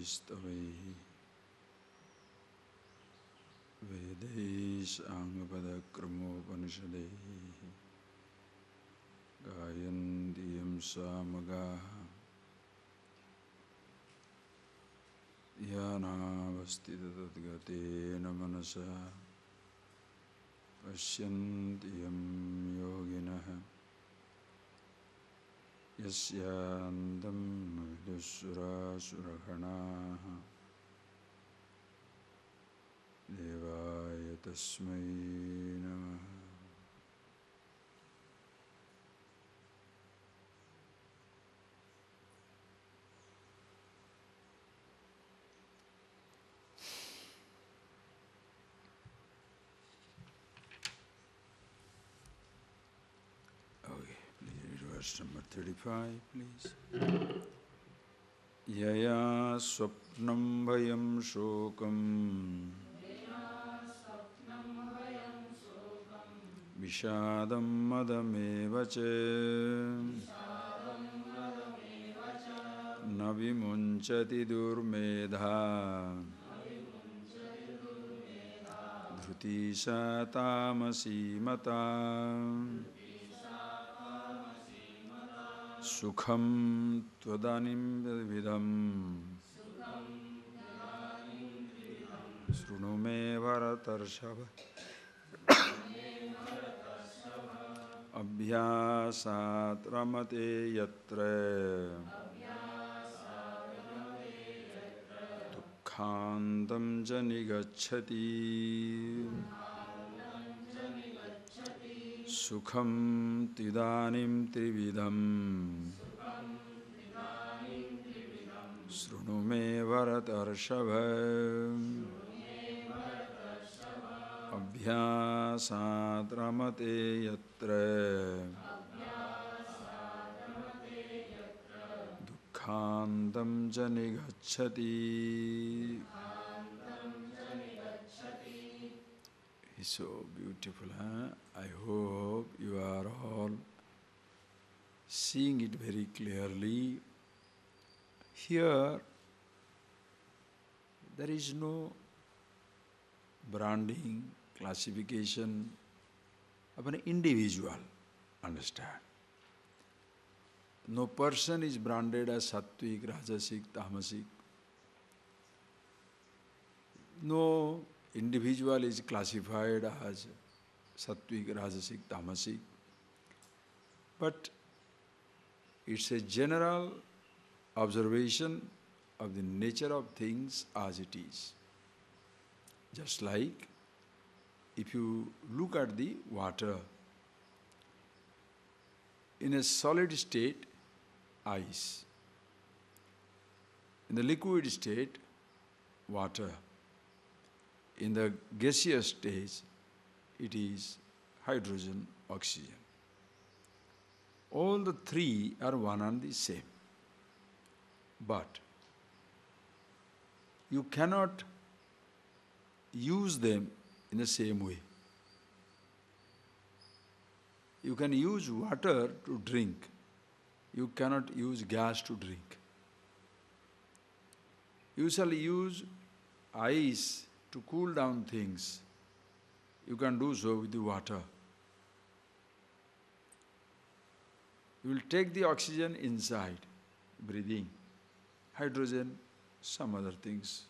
स्तवैः वेदैशाङ्गपदक्रमोपनिषदैः गायन्ति यं सामगाः यानावस्थिततद्गतेन मनसा पश्यन्ति यं योगिनः यस्यान्तं विदुःसुरासुरगणाः देवाय तस्मै नमः। Verse number 35, please. Yaya swapnam bhayam shokam vishadam madamevacha na vimunchati durmedha dhruti sa tamasi mata Sukham tvadanim vidam Srunume varatarshabha Abhyasat ramate yatra Dukkhantam janigacchati Sukham tidanim trividam Srunume varatarshabha Abhyasat ramate yatra Dukkhantam janigacchati. It's so beautiful, huh? I hope you are all seeing it very clearly. Here, there is no branding, classification of an individual, understand? No person is branded as Sattvic, Rajasic, Tamasic. No individual is classified as Sattvic, Rajasic, Tamasic. But it's a general observation of the nature of things as it is. Just like if you look at the water, in a solid state, ice. In the liquid state, water. In the gaseous stage, it is hydrogen, oxygen. All the three are one and the same. But you cannot use them in the same way. You can use water to drink. You cannot use gas to drink. You shall use ice to cool down things. You can do so with the water. You will take the oxygen inside, breathing, hydrogen, some other things.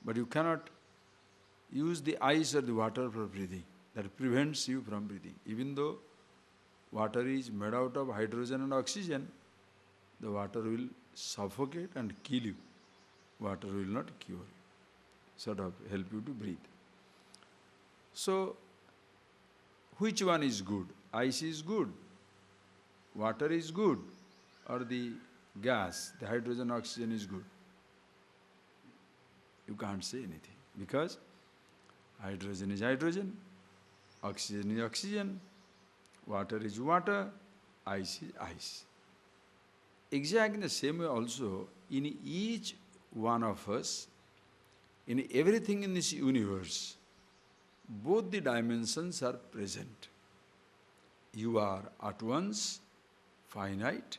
But you cannot use the ice or the water for breathing. That prevents you from breathing. Even though water is made out of hydrogen and oxygen, the water will suffocate and kill you. Water will not cure you, sort of help you to breathe. So, which one is good? Ice is good, water is good, or the gas, the hydrogen, oxygen is good? You can't say anything, because hydrogen is hydrogen, oxygen is oxygen, water is water, ice is ice. Exactly the same way also, in each one of us, in everything in this universe, both the dimensions are present. You are at once finite,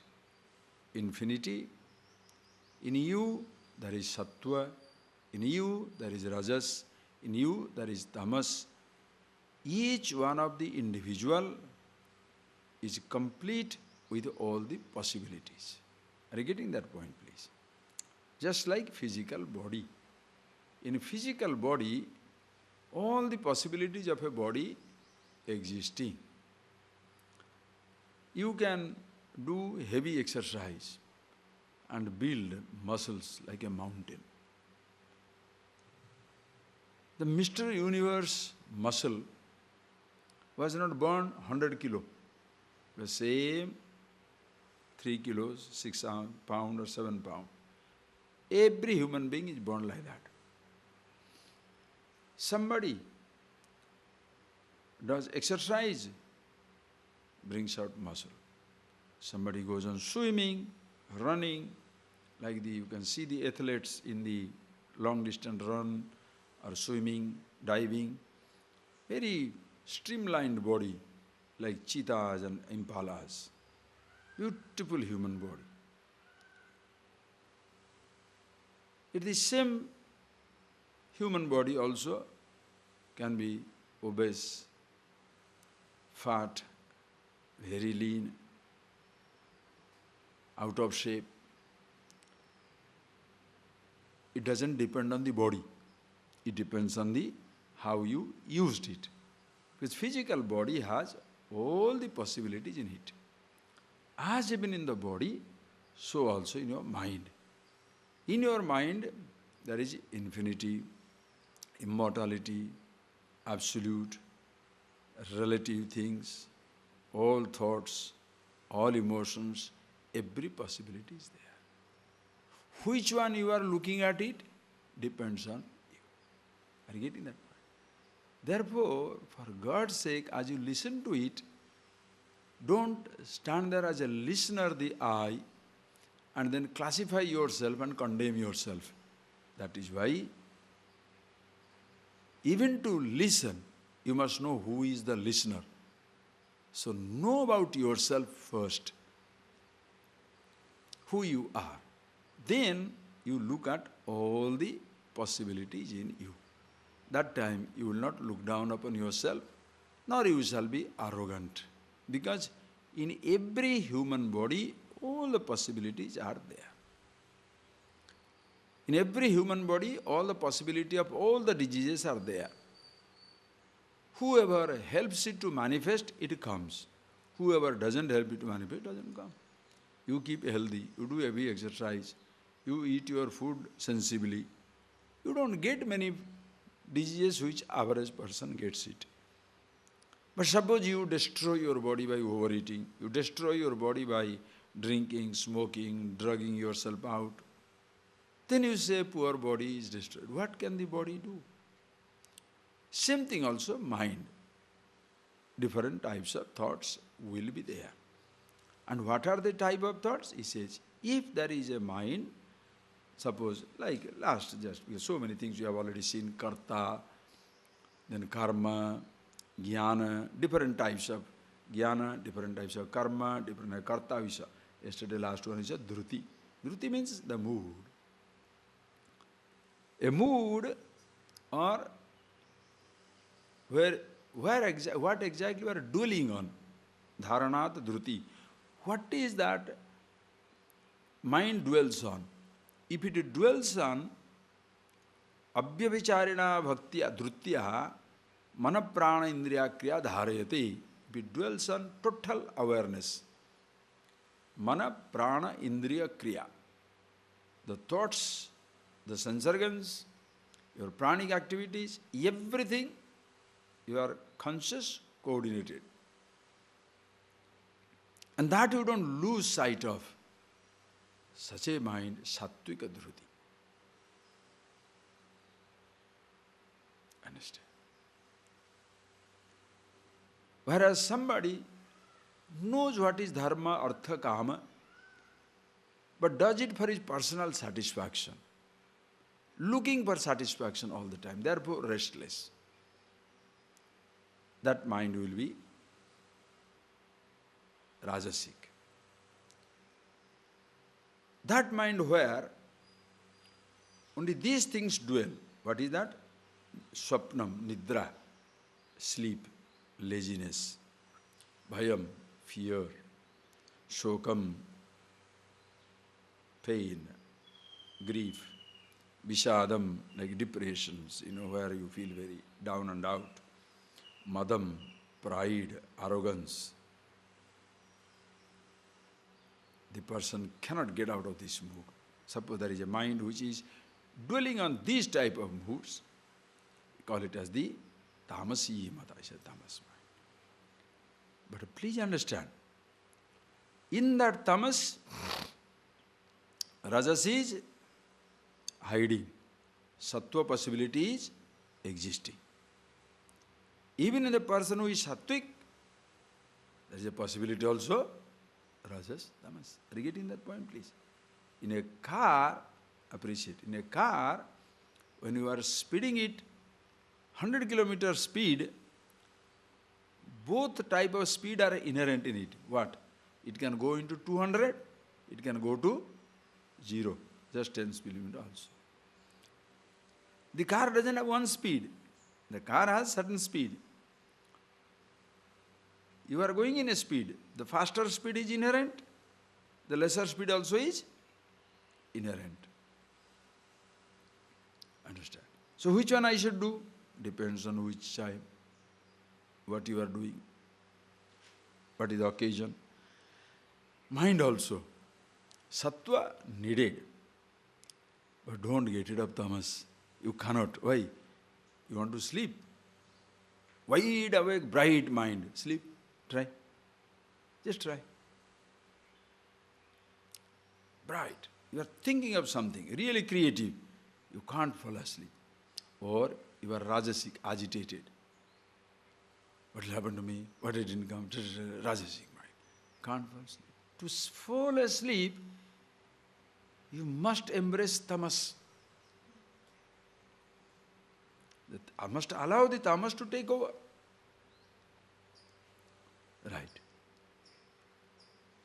infinity. In you, there is sattva, in you there is rajas, in you there is tamas. Each one of the individual is complete with all the possibilities. Are you getting that point, please? Just like physical body. In physical body, all the possibilities of a body existing. You can do heavy exercise and build muscles like a mountain. The Mr. Universe muscle was not born 100 kilo. The same 3 kilos, 6 pounds or 7 pounds. Every human being is born like that. Somebody does exercise, brings out muscle. Somebody goes on swimming, running, like you can see the athletes in the long distance run or swimming, diving. Very streamlined body, like cheetahs and impalas. Beautiful human body. It is same human body also can be obese, fat, very lean, out of shape. It doesn't depend on the body. It depends on the how you used it. Because physical body has all the possibilities in it. As even in the body, so also in your mind. In your mind, there is infinity, immortality, absolute, relative things, all thoughts, all emotions, every possibility is there. Which one you are looking at it depends on you. Are you getting that? Therefore, for God's sake, as you listen to it, don't stand there as a listener, the I, and then classify yourself and condemn yourself. That is why, even to listen, you must know who is the listener. So know about yourself first, who you are. Then you look at all the possibilities in you. That time you will not look down upon yourself, nor you shall be arrogant. Because in every human body, all the possibilities are there. In every human body, all the possibility of all the diseases are there. Whoever helps it to manifest, it comes. Whoever doesn't help it to manifest, doesn't come. You keep healthy, you do heavy exercise, you eat your food sensibly. You don't get many diseases which average person gets it. But suppose you destroy your body by overeating, you destroy your body by drinking, smoking, drugging yourself out, then you say poor body is destroyed. What can the body do? Same thing also mind. Different types of thoughts will be there. And what are the type of thoughts? He says, if there is a mind, suppose like last just, so many things you have already seen, karta, then karma, jnana, different types of jnana, different types of karma, different types of karta, we saw. Yesterday last one is a dhruti. Dhruti means the mood. A mood or what exactly you are dwelling on. Dharanat dhruti. What is that mind dwells on? If it dwells on abhyavicharina bhaktya dhrutya mana prana indriya kriya dharayate, if it dwells on total awareness, mana prana indriya kriya, the thoughts, the sense organs, your pranic activities, everything, you are conscious, coordinated. And that you don't lose sight of. Such a mind, sattvika dhruti. Understand? Whereas somebody knows what is dharma, artha, kama, but does it for his personal satisfaction, looking for satisfaction all the time, therefore restless. That mind will be rajasic. That mind where Only these things dwell. What is that? Swapnam, nidra, sleep, laziness, bhayam, fear, shokam, pain, grief, vishadam, like depressions, where you feel very down and out, madam, pride, arrogance. The person cannot get out of this mood. Suppose there is a mind which is dwelling on these type of moods, we call it as the tamasi mata, tamas mind. But please understand, in that tamas, rajas is hiding, sattva possibility is existing. Even in the person who is sattvic, there is a possibility also, rajas, tamas. Are you getting that point, please? In a car, appreciate, in a car, when you are speeding it, 100 kilometer speed, both type of speed are inherent in it. What? It can go into 200, it can go to 0, just 10 speed limit also. The car doesn't have one speed. The car has certain speed. You are going in a speed. The faster speed is inherent. The lesser speed also is inherent. Understand? So which one I should do? Depends on which time, what you are doing, what is the occasion. Mind also. Sattva needed. But don't get rid of tamas. You cannot. Why? You want to sleep. Wide awake, bright mind. Sleep. Try. Just try. Bright. You are thinking of something really creative. You can't fall asleep. Or you are rajasic, agitated. What will happen to me? What didn't come? Rajasic mind. Can't fall asleep. To fall asleep, you must embrace tamas. I must allow the tamas to take over. Right.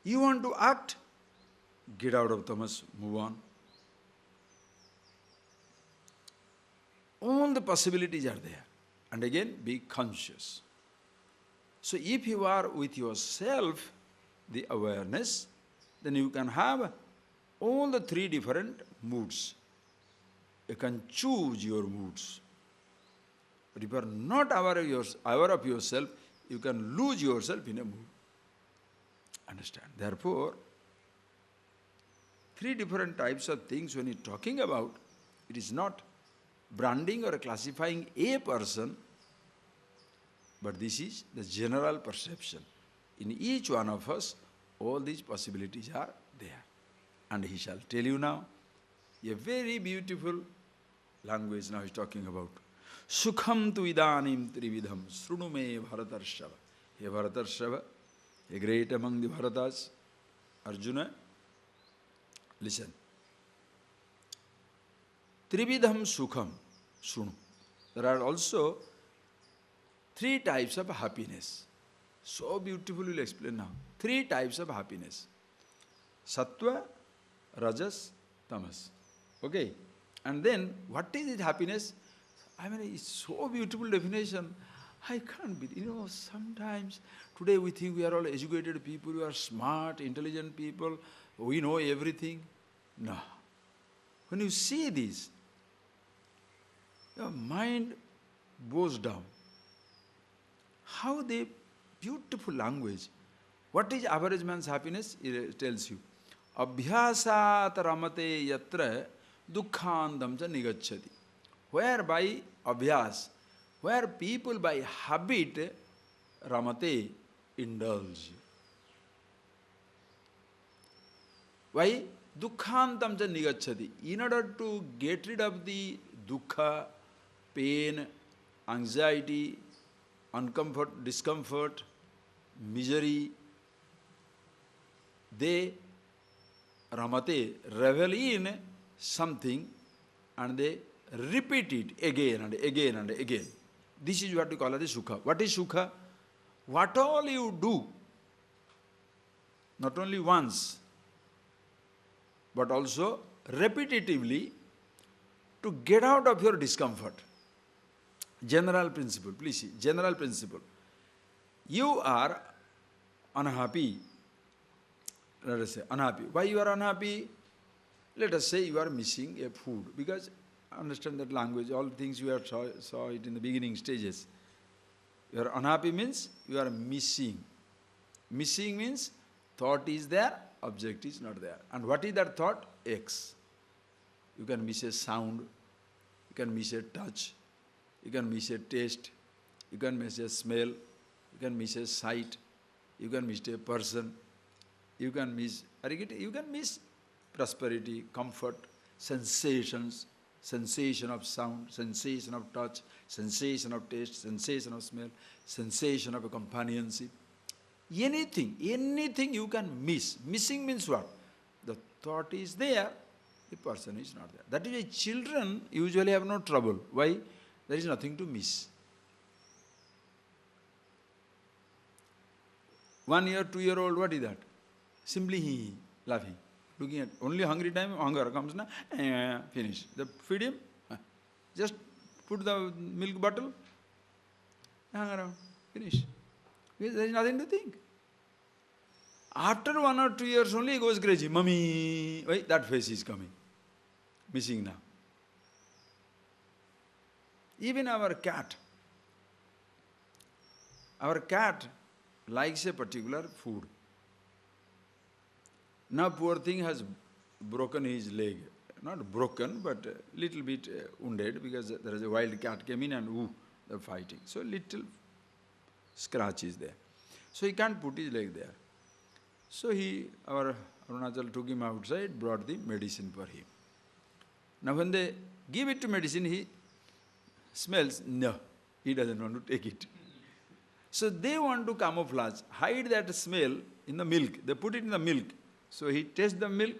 You want to act? Get out of tamas, move on. All the possibilities are there. And again, be conscious. So if you are with yourself, the awareness, then you can have all the 3 different moods. You can choose your moods. But if you are not aware of yourself, you can lose yourself in a mood. Understand? Therefore, 3 different types of things when you're talking about, it is not branding or classifying a person, but this is the general perception. In each one of us, all these possibilities are there. And he shall tell you now, a very beautiful language now he's talking about. Sukham tu idanim trividham srunu me bharatarshava. Hey Bharatarshava, a great among the Bharatas, Arjuna, listen. Trividham sukham sunu. There are also 3 types of happiness. So beautiful, we'll explain now. 3 types of happiness. Sattva, Rajas, Tamas. Okay? And then, what is it happiness? I mean, it's so beautiful definition. I can't believe, sometimes today we think we are all educated people, we are smart, intelligent people, we know everything. No. When you see this, your mind goes down. How the beautiful language. What is average man's happiness? It tells you. Abhyasat ramate yatra dukkhandam cha nigacchati. Where by abhyas, where people by habit ramate indulge. Why? Dukkhantam cha nigacchati. In order to get rid of the dukkha, pain, anxiety, discomfort, misery, they ramate, revel in something and they repeat it again and again and again. This is what we call as sukha. What is sukha? What all you do, not only once, but also repetitively, to get out of your discomfort. General principle, please see, general principle. You are unhappy, let us say, unhappy. Why you are unhappy? Let us say you are missing a food, because understand that language, all things you have saw it in the beginning stages. You are unhappy means you are missing. Missing means thought is there, object is not there. And what is that thought? X. You can miss a sound, you can miss a touch, you can miss a taste, you can miss a smell, you can miss a sight, you can miss a person, you can miss, you can miss prosperity, comfort, sensations, sensation of sound, sensation of touch, sensation of taste, sensation of smell, sensation of a companionship. Anything you can miss. Missing means what? The thought is there, the person is not there. That is why children usually have no trouble. Why? There is nothing to miss. 1 year, 2-year-old, what is that? Simply he laughing, looking at only hungry time, hunger comes now, finish. Feed him, just put the milk bottle, hang around, finish. Because there is nothing to think. After 1 or 2 years only he goes crazy. Mummy, wait, that face is coming. Missing now. Even our cat likes a particular food. Now poor thing has broken his leg. Not broken, but a little bit wounded, because there is a wild cat came in and they're fighting. So little scratch is there. So he can't put his leg there. So our Arunachal took him outside, brought the medicine for him. Now when they give it to medicine, he smells, no, he doesn't want to take it. So they want to camouflage, hide that smell in the milk. They put it in the milk. So he tastes the milk,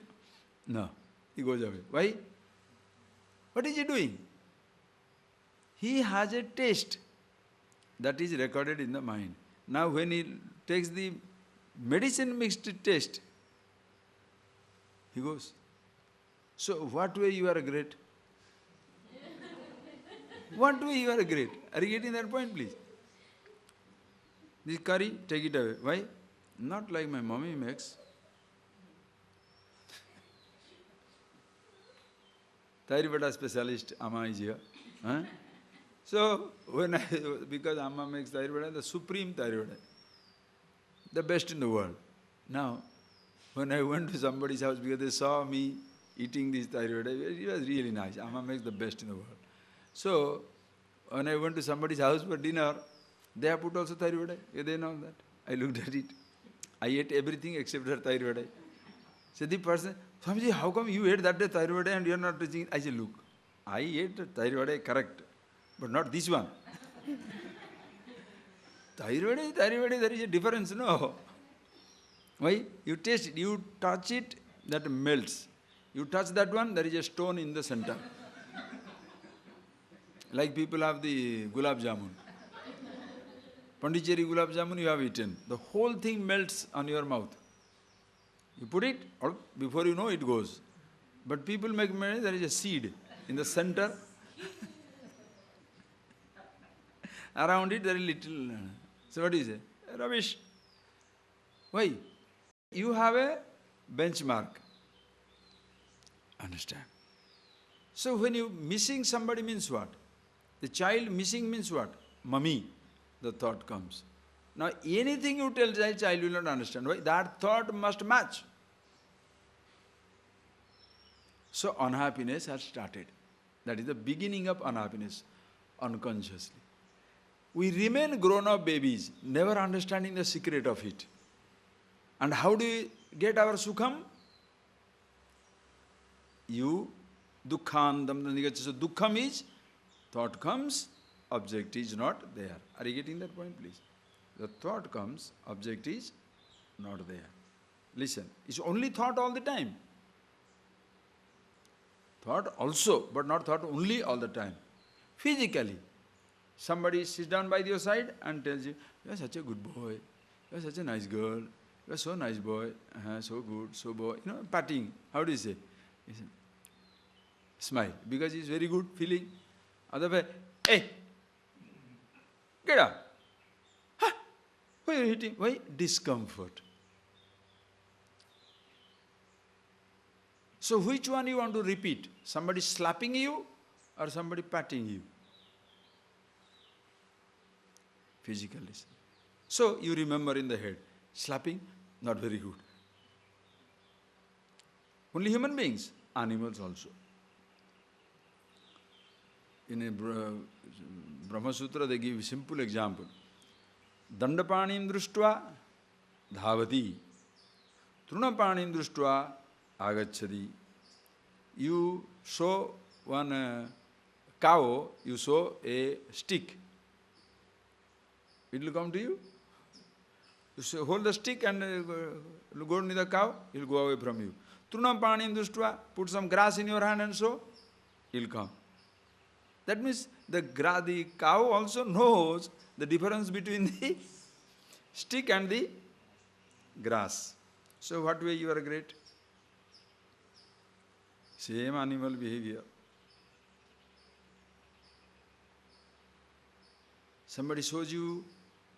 no, he goes away. Why? What is he doing? He has a taste that is recorded in the mind. Now when he takes the medicine mixed taste, he goes. So what way you are great? What way you are great? Are you getting that point, please? This curry, take it away. Why? Not like my mommy makes. Thairvada specialist, Amma is here. Huh? So, because Amma makes Thairvada, the supreme Thairvada, the best in the world. Now, when I went to somebody's house, because they saw me eating this Thairvada, it was really nice. Amma makes the best in the world. So, when I went to somebody's house for dinner, they have put also Thairvada. They know that. I looked at it. I ate everything except her Thairvada. So the person, Swamiji, how come you ate that day Thairvada and you are not touching it? I said, look, I ate Thairvada correct, but not this one. Thairvada, there is a difference, no? Why? You taste it, you touch it, that melts. You touch that one, there is a stone in the center. Like people have the gulab jamun. Pondicherry gulab jamun you have eaten. The whole thing melts on your mouth. You put it, or before you know it goes. But people make money, there is a seed in the center. Around it there is little. So what do you say? Rubbish. Why? You have a benchmark. Understand? So when you missing somebody means what? The child missing means what? Mummy, the thought comes. Now anything you tell child will not understand. Why? That thought must match. So unhappiness has started. That is the beginning of unhappiness, unconsciously. We remain grown-up babies, never understanding the secret of it. And how do we get our sukham? Dukkhandam. So dukkham is, thought comes, object is not there. Are you getting that point, please? The thought comes, object is not there. Listen, it's only thought all the time. Thought also, but not thought only all the time. Physically, somebody sits down by your side and tells you, you are such a good boy, you are such a nice girl, you are so nice boy, so good, so boy. You know, patting. How do you say? Smile, because it's very good feeling. Other way, hey, get up. Huh? Why are you hitting? Why? Discomfort. So which one you want to repeat? Somebody slapping you or somebody patting you? Physically. So you remember in the head, slapping, not very good. Only human beings, animals also. In a Brahma Sutra they give a simple example. Dandapanim društva dhavati, trunapanim društva agacchati. You saw one cow, you saw a stick. It will come to you. You hold the stick and go near the cow, it will go away from you. Trunam panim društva, put some grass in your hand and so, it will come. That means the cow also knows the difference between the stick and the grass. So what way you are great? Same animal behavior. Somebody shows you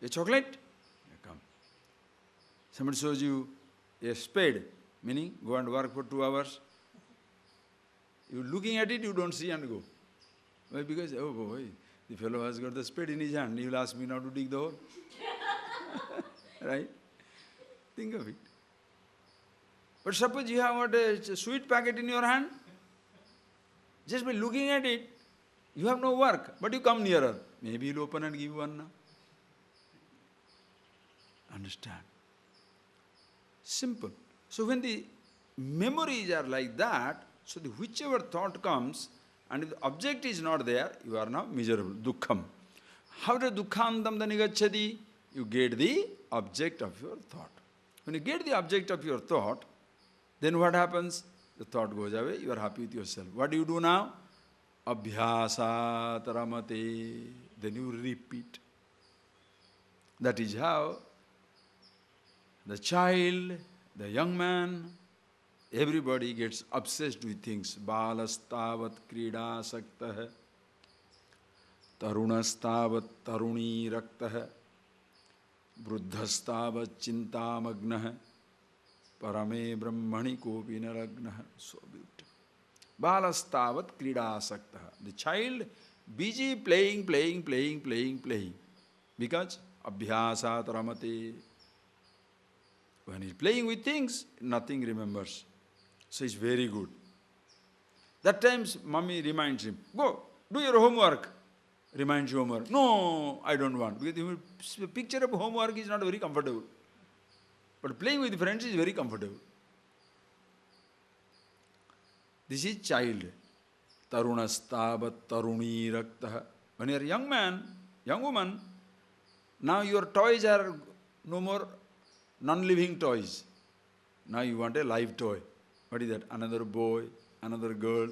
a chocolate, you come. Somebody shows you a spade, meaning go and work for 2 hours. You looking at it, you don't see and go. Why? Because, oh boy, the fellow has got the spade in his hand, he will ask me now to dig the hole. Right? Think of it. But suppose you have got a sweet packet in your hand, just by looking at it, you have no work, but you come nearer. Maybe he'll open and give one now. Understand? Simple. So when the memories are like that, so the whichever thought comes, and if the object is not there, you are now miserable. Dukkham. How does dukkhantam danigacchati? You get the object of your thought. When you get the object of your thought, then what happens? The thought goes away, you are happy with yourself. What do you do now? Abhyasat ramate. Then you repeat. That is how the child, the young man, everybody gets obsessed with things. Balastavat krida saktah, tarunastavat taruni raktah, vruddhastavat chintamagna, parame brahmani kopi naragna. So beautiful. Balastavat krida saktah. The child busy playing. Because abhyasat ramate. When he is playing with things, nothing remembers. So it's very good. That times mommy reminds him, go, do your homework. Reminds you homework. No, I don't want. Because the picture of homework is not very comfortable. But playing with friends is very comfortable. This is child. Tarunastavat taruni raktah. When you are a young man, young woman, now your toys are no more non-living toys. Now you want a live toy. What is that? Another boy, another girl.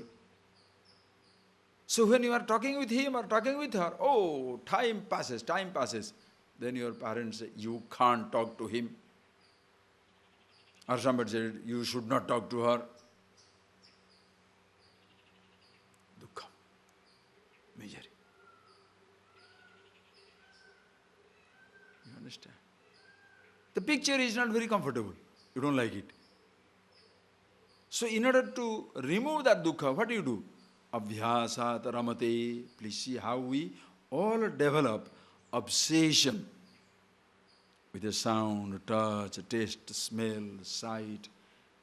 So when you are talking with him or talking with her, oh, time passes. Then your parents say, you can't talk to him. Or somebody said, you should not talk to her. Dukkha, misery. You understand? The picture is not very comfortable. You don't like it. So in order to remove that dukkha, what do you do? Abhyasat ramate. Please see how we all develop obsession with a sound, a touch, a taste, a smell, a sight,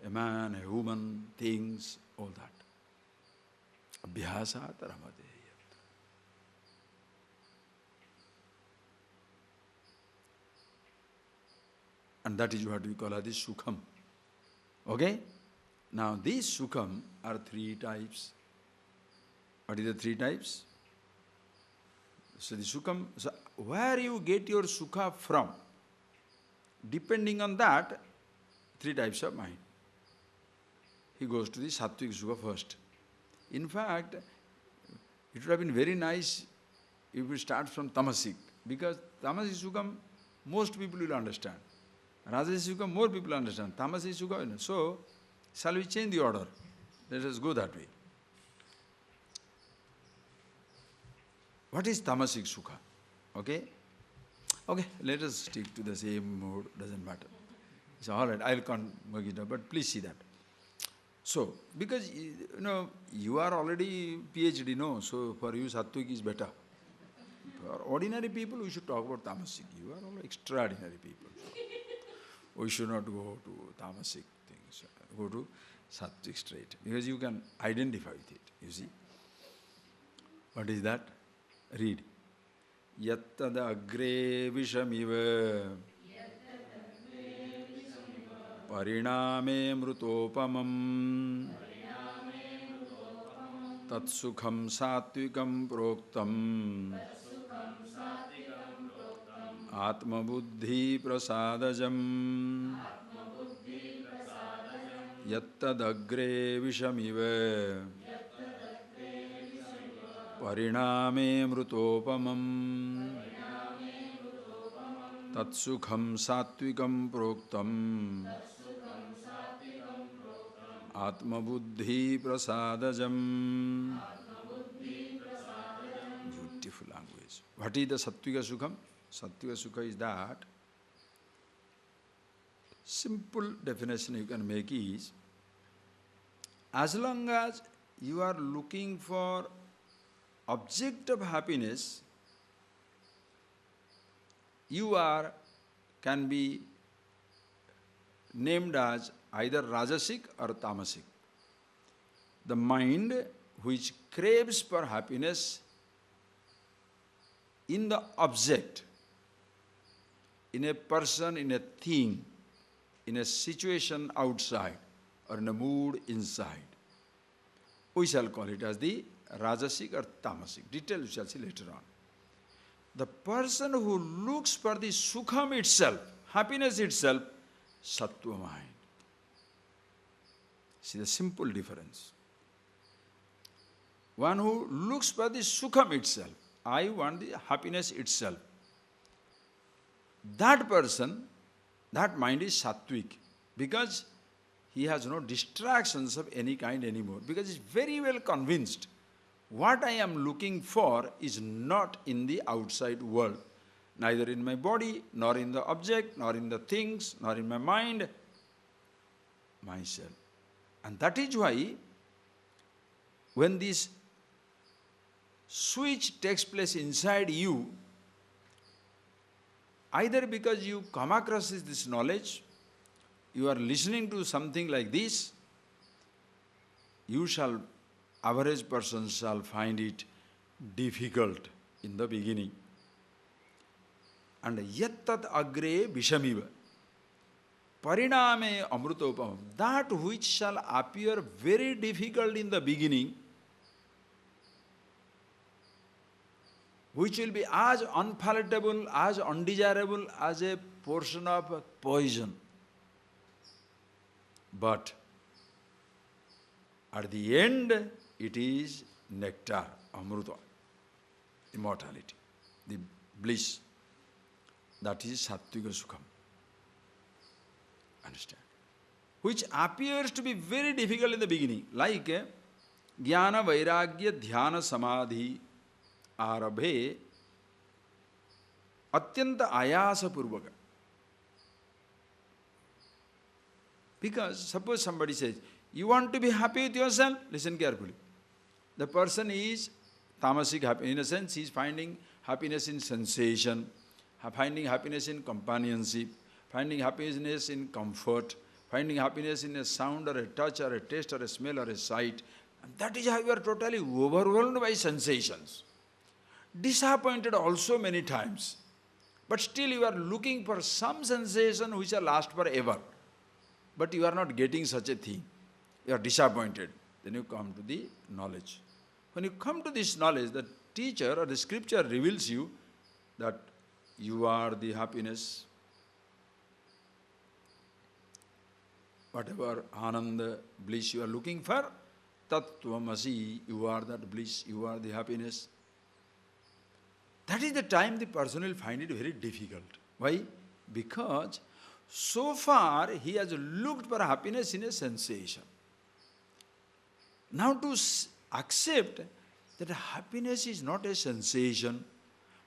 a man, a woman, things, all that. Abhyasat ramate. And that is what we call as the sukham. Okay? Now these sukham are 3 types. What is the 3 types? So the sukham, so where you get your sukha from, depending on that, 3 types of mind. He goes to the sattvic sukha first. In fact, it would have been very nice if we start from tamasic, because tamasic sukham most people will understand. Rajasic sukha more people understand. Tamasic sukha, so shall we change the order? Let us go that way. What is tamasic sukha? Okay? Okay, let us stick to the same mode, doesn't matter. So all right, I'll come Gita, but please see that. So, because you are already PhD, no? So for you Sattvic is better. For ordinary people, we should talk about tamasic. You are all extraordinary people. We should not go to tamasic things. Go to Sattvic straight. Because you can identify with it, you see. What is that? Read. Yattada agre vishamiva pariname mrutopamam tatsukham satvikam proktam atmabuddhi prasadajam yattadagre vishamiva pariname mrutopamam tatsukham satvikam proktam atmabuddhi prasadajam. Beautiful language. What is the sattvika sukham? Sattvika sukha is that, simple definition you can make is, as long as you are looking for object of happiness, you can be named as either rajasic or tamasic. The mind which craves for happiness in the object, in a person, in a thing, in a situation outside, or in a mood inside, we shall call it as the rajasic or tamasic. Detail we shall see later on. The person who looks for the sukham itself, happiness itself, sattva mind. See the simple difference. One who looks for the sukham itself, I want the happiness itself. That person, that mind is sattvic, because he has no distractions of any kind anymore, because he is very well convinced what I am looking for is not in the outside world, neither in my body, nor in the object, nor in the things, nor in my mind, myself. And that is why when this switch takes place inside you, either because you come across this knowledge, you are listening to something like this, average person shall find it difficult in the beginning. And yattat agre vishamiva pariname amrutopam, that which shall appear very difficult in the beginning, which will be as unpalatable, as undesirable as a portion of poison. But at the end, it is nectar, amruta, immortality, the bliss. That is sattvika sukham. Understand? Which appears to be very difficult in the beginning, like jnana vairagya dhyana samadhi arabhe atyanta ayasa purvaka. Because suppose somebody says, you want to be happy with yourself? Listen carefully. The person is tamasic happy. In a sense, he is finding happiness in sensation, finding happiness in companionship, finding happiness in comfort, finding happiness in a sound or a touch or a taste or a smell or a sight. And that is how you are totally overwhelmed by sensations. Disappointed also many times. But still you are looking for some sensation which will last forever. But you are not getting such a thing. You are disappointed. Then you come to the knowledge. When you come to this knowledge, the teacher or the scripture reveals you that you are the happiness. Whatever ananda, bliss you are looking for, tattvamasi, you are that bliss, you are the happiness. That is the time the person will find it very difficult. Why? Because so far he has looked for happiness in a sensation. Now to accept that happiness is not a sensation,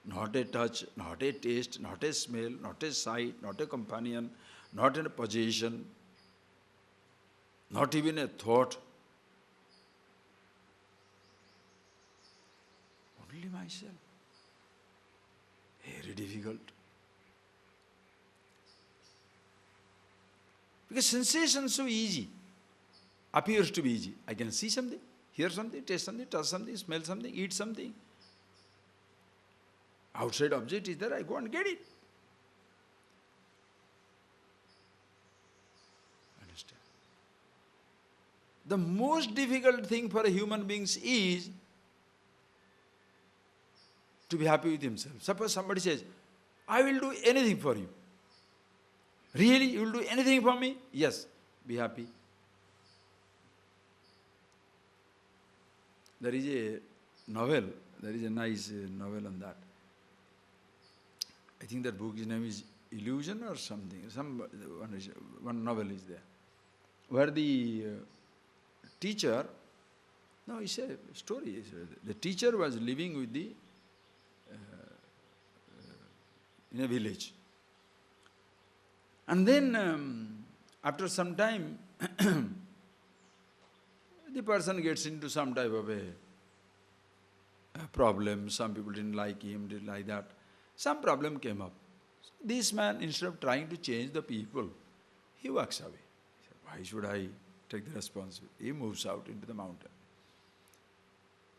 not a touch, not a taste, not a smell, not a sight, not a companion, not a possession, not even a thought. Only myself. Very difficult. Because sensation is so easy, appears to be easy. I can see something, hear something, taste something, touch something, smell something, eat something. Outside object is there, I go and get it. Understand? The most difficult thing for a human being is to be happy with himself. Suppose somebody says, I will do anything for you. Really? You will do anything for me? Yes. Be happy. There is a novel, there is a nice novel on that. I think that book's name is Illusion or something. One novel is there. Where the teacher, no, it's a story. The teacher was living with in a village. And then after some time, the person gets into some type of a problem. Some people didn't like him, didn't like that. Some problem came up. This man, instead of trying to change the people, he walks away. He said, why should I take the responsibility? He moves out into the mountain.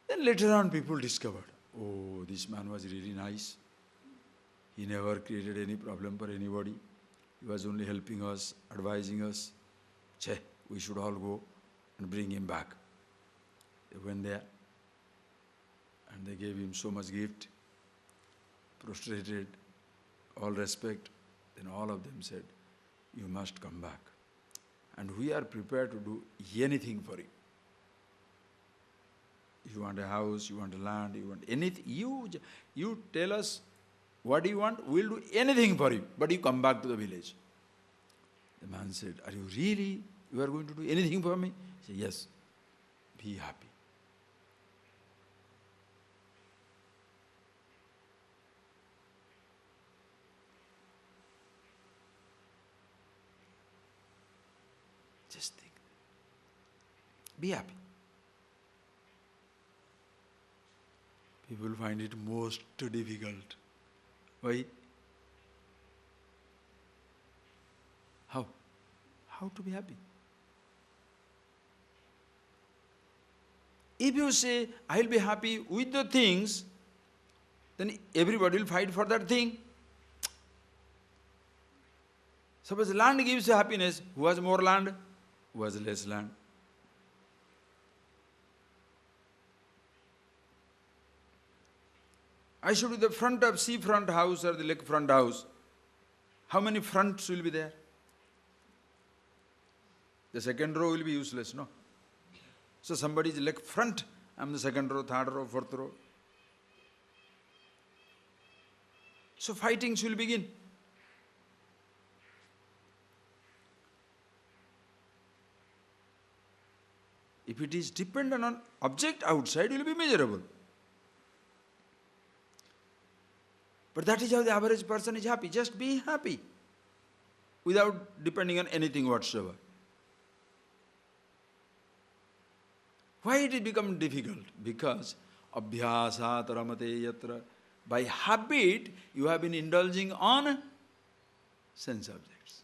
Then later on people discovered, oh, this man was really nice. He never created any problem for anybody. He was only helping us, advising us. Che, we should all go and bring him back. They went there and they gave him so much gift, prostrated, all respect. Then all of them said, you must come back. And we are prepared to do anything for you. If you want a house, you want a land, you want anything, you tell us what you want, we'll do anything for you, but you come back to the village. The man said, are you really, you are going to do anything for me? He said, yes, be happy. Just think. Be happy. People find it most difficult. Why? How? How to be happy? If you say, I'll be happy with the things, then everybody will fight for that thing. Suppose land gives you happiness, who has more land? Who has less land? I should be the front of seafront house or the lakefront house. How many fronts will be there? The second row will be useless, no? So somebody is lakefront, I am the second row, third row, fourth row. So fightings will begin. If it is dependent on object outside, you will be miserable. But that is how the average person is happy. Just be happy without depending on anything whatsoever. Why it is become difficult? Because abhyasat ramate yatra. By habit, you have been indulging on sense objects.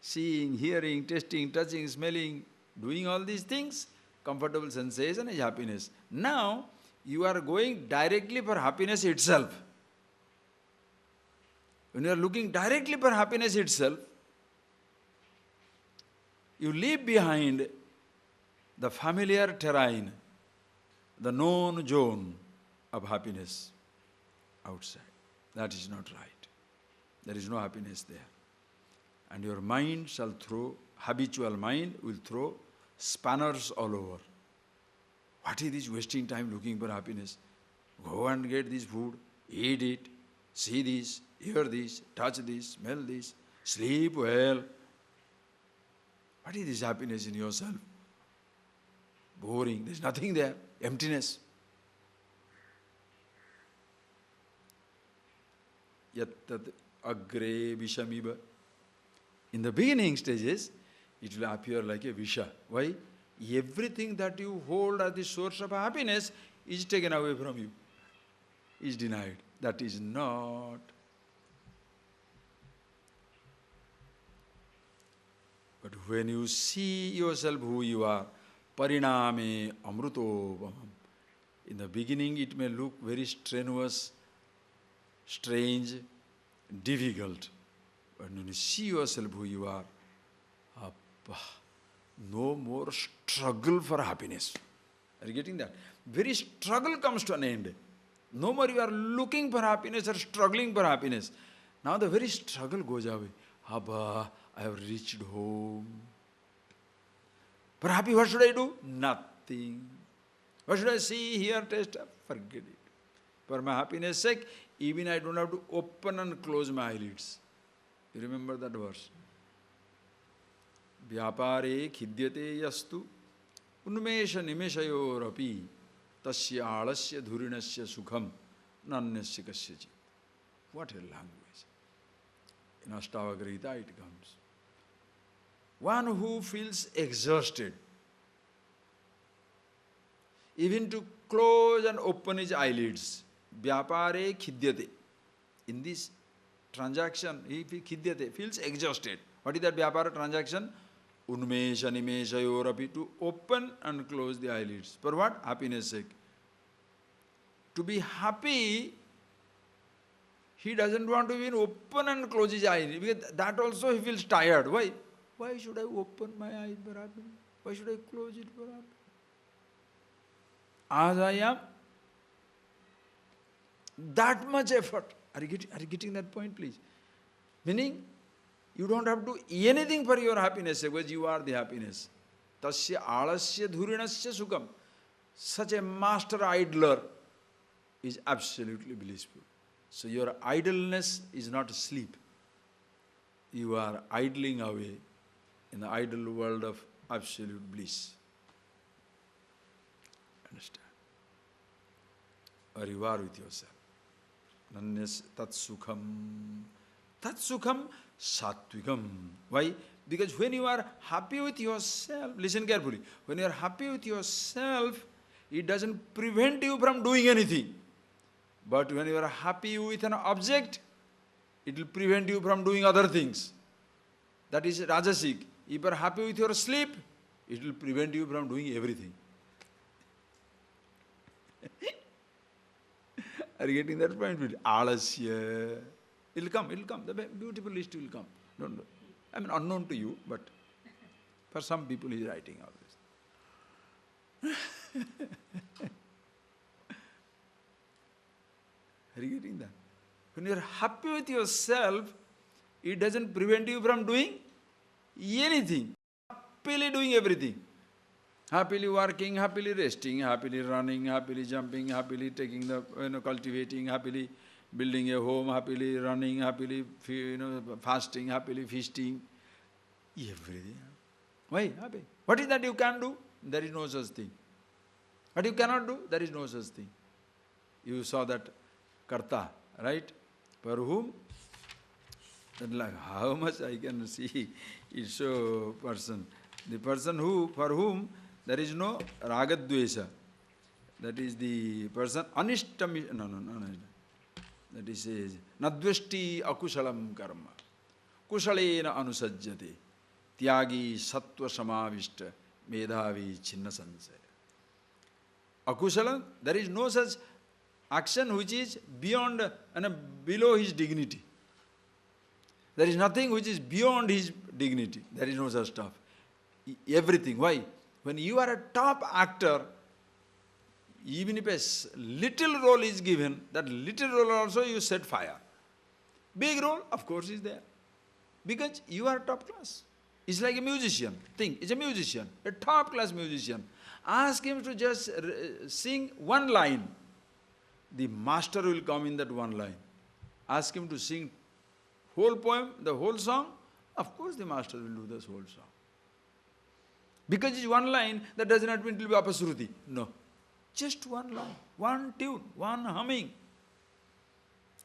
Seeing, hearing, tasting, touching, smelling, doing all these things, comfortable sensation is happiness. Now, you are going directly for happiness itself. When you are looking directly for happiness itself, you leave behind the familiar terrain, the known zone of happiness outside. That is not right. There is no happiness there. And your mind shall throw, habitual mind will throw spanners all over. What is this wasting time looking for happiness? Go and get this food, eat it, see this, hear this, touch this, smell this, sleep well. What is this happiness in yourself? Boring, there is nothing there, emptiness. yattat agre vishamiva. In the beginning stages, it will appear like a visha. Why? Everything that you hold as the source of happiness is taken away from you, is denied. That is not. But when you see yourself who you are, pariname amruto. In the beginning it may look very strenuous, strange, difficult. But when you see yourself who you are, no more struggle for happiness. Are you getting that? Very struggle comes to an end. No more you are looking for happiness or struggling for happiness. Now the very struggle goes away. Abba, I have reached home. But happy, what should I do? Nothing. What should I see, hear, taste? Forget it. For my happiness' sake, even I don't have to open and close my eyelids. You remember that verse? Vyapare khidyate yastu unmesha nimeshayorapi tasya alasya dhurinasya sukham nanyasya kasyachi. What a language. In Ashtavakra Gita it comes. One who feels exhausted, even to close and open his eyelids, vyapare khidyate. In this transaction, he feels exhausted. What is that vyapara transaction? Unmesha nimeshayorapi, to open and close the eyelids. For what? Happiness sake. To be happy, he doesn't want to even open and close his eyes, because that also he feels tired. Why? Why should I open my eyes for happiness? Why should I close it for happiness? As I am, that much effort. Are you getting that point, please? Meaning, you don't have to do anything for your happiness, because you are the happiness. Tasya alasya dhurinasya sukham. Such a master idler is absolutely blissful. So your idleness is not sleep. You are idling away in the idle world of absolute bliss. Understand? Or you are with yourself. Nanyas tat sukham. Tat sukham satvikam. Why? Because when you are happy with yourself, listen carefully, when you are happy with yourself, it doesn't prevent you from doing anything. But when you are happy with an object, it will prevent you from doing other things. That is rajasic. If you are happy with your sleep, it will prevent you from doing everything. Are you getting that point? Alasya. It will come. The beautiful list will come. Don't know. I mean, unknown to you, but for some people he is writing all this. Are you getting that? When you are happy with yourself, it doesn't prevent you from doing anything. Happily doing everything. Happily working, happily resting, happily running, happily jumping, happily taking the, cultivating, happily building a home, happily running, happily, fasting, happily feasting. Everything. Why? Happy. What is that you can do? There is no such thing. What you cannot do? There is no such thing. You saw that karta, right? For whom? Like how much I can see is so person. The person for whom there is no ragadvesha. That is the person anishtam. No. That is nadveshti akushalam karma. Kushalena anusajjate. Tyagi sattva samavishta medhavi chinna sansaya. Akushala, there is no such action which is beyond and below his dignity. There is nothing which is beyond his dignity. There is no such stuff. Everything. Why? When you are a top actor, even if a little role is given, that little role also you set fire. Big role, of course, is there. Because you are top class. It's like a musician. Think, it's a musician, a top class musician. Ask him to just sing one line. The master will come in that one line. Ask him to sing whole poem, the whole song. Of course the master will do this whole song. Because it's one line, that does not mean it will be apasruti. No. Just one line, one tune, one humming.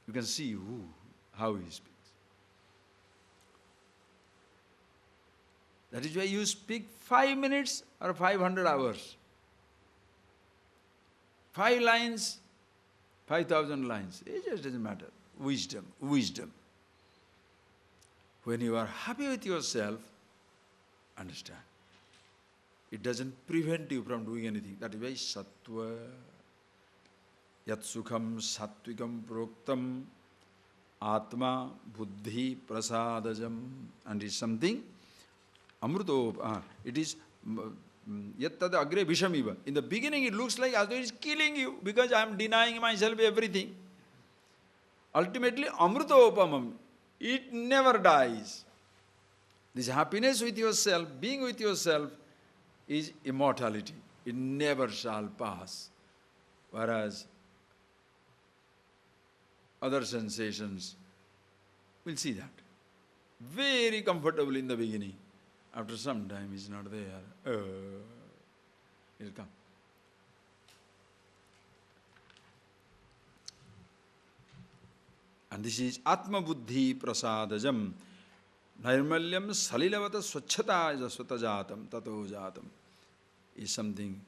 You can see, how he speaks. That is why you speak 5 minutes or 500 hours. 5 lines, 5,000 lines. It just doesn't matter. Wisdom, wisdom. When you are happy with yourself, understand. It doesn't prevent you from doing anything. That is why sattva, yat sukham sattvikam proktam atma buddhi prasadajam. And it is something, amruto, it is yat tad agre vishamiva. In the beginning it looks like as though it is killing you because I am denying myself everything. Ultimately, amrutopamam, it never dies. This happiness with yourself, being with yourself, is immortality. It never shall pass. Whereas other sensations, we'll see that. Very comfortable in the beginning. After some time, it's not there. It'll come. And this is Atma Buddhi Prasadajam. Nirmalyam Salilavata Swachhata Jasvata Jatam Tato Jatam is something.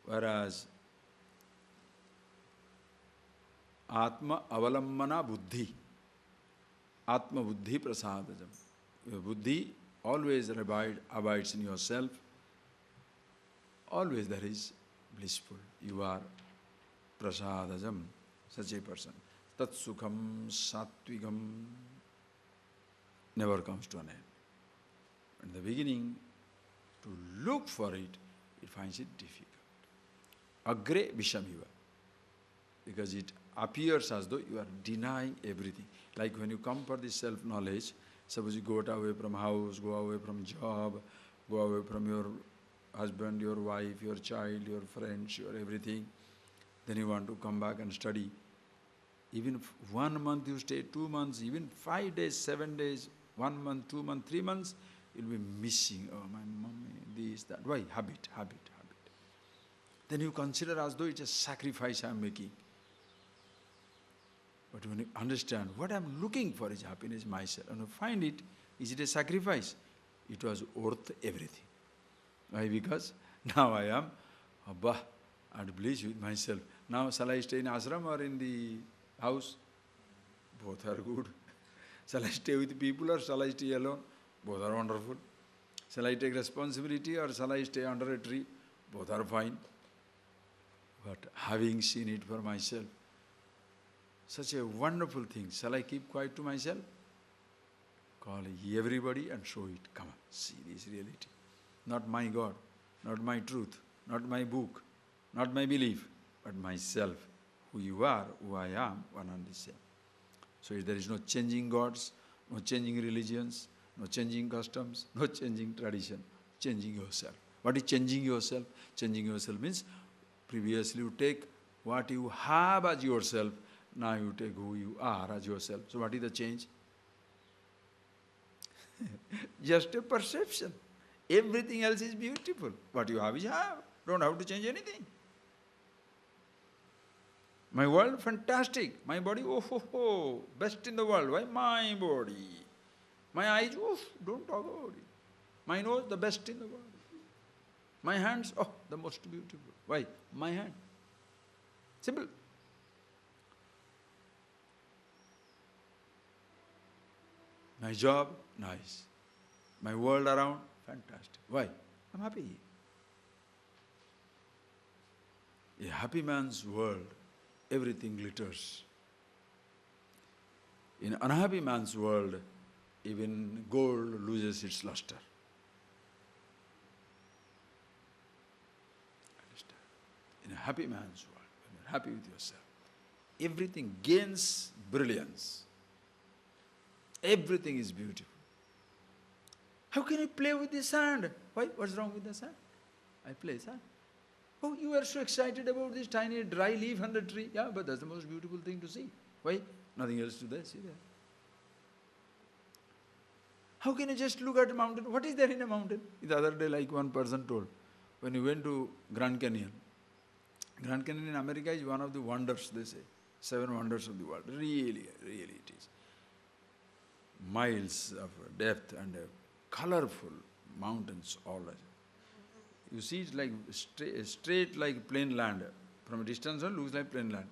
Whereas Atma Avalammana Buddhi, Atma Buddhi Prasadajam. Your Buddhi always abides in yourself. Always there is blissful. You are Prasadajam, such a person. Tat Sukham Sattvigam never comes to an end. In the beginning, to look for it, it finds it difficult. Agre Vishamiva. Because it appears as though you are denying everything. Like when you come for this self-knowledge, suppose you go away from house, go away from job, go away from your husband, your wife, your child, your friends, your everything. Then you want to come back and study. Even 1 month you stay, 2 months, even 5 days, 7 days, 1 month, 2 months, 3 months, you'll be missing. Oh, my mommy, this, that. Why? Habit. Then you consider as though it's a sacrifice I'm making. But when you understand what I'm looking for is happiness myself, and you find it, is it a sacrifice? It was worth everything. Why? Because now I am, Abba, at bliss with myself. Now shall I stay in ashram or in the house? Both are good. Shall I stay with people or shall I stay alone? Both are wonderful. Shall I take responsibility or shall I stay under a tree? Both are fine. But having seen it for myself, such a wonderful thing. Shall I keep quiet to myself? Call everybody and show it. Come on, see this reality. Not my God, not my truth, not my book, not my belief, but myself. Who you are, who I am, one and the same. So there is no changing gods, no changing religions, no changing customs, no changing tradition. Changing yourself. What is changing yourself? Changing yourself means previously you take what you have as yourself, now you take who you are as yourself. So what is the change? Just a perception. Everything else is beautiful. What you have is have. Don't have to change anything. My world, fantastic. My body, best in the world. Why? My body. My eyes, don't talk about it. My nose, the best in the world. My hands, the most beautiful. Why? My hand. Simple. My job, nice. My world around, fantastic. Why? I'm happy. A happy man's world, everything glitters. In an unhappy man's world, even gold loses its luster. Understand? In a happy man's world, when you're happy with yourself, everything gains brilliance. Everything is beautiful. How can you play with the sand? Why? What's wrong with the sand? I play sand. Oh, you are so excited about this tiny dry leaf on the tree. Yeah, but that's the most beautiful thing to see. Why? Nothing else to see there. How can you just look at a mountain? What is there in a mountain? The other day, like one person told, when he went to Grand Canyon in America is one of the wonders, they say. Seven wonders of the world. Really, really it is. Miles of depth and colorful mountains all around. You see it like straight like plain land. From a distance it looks like plain land.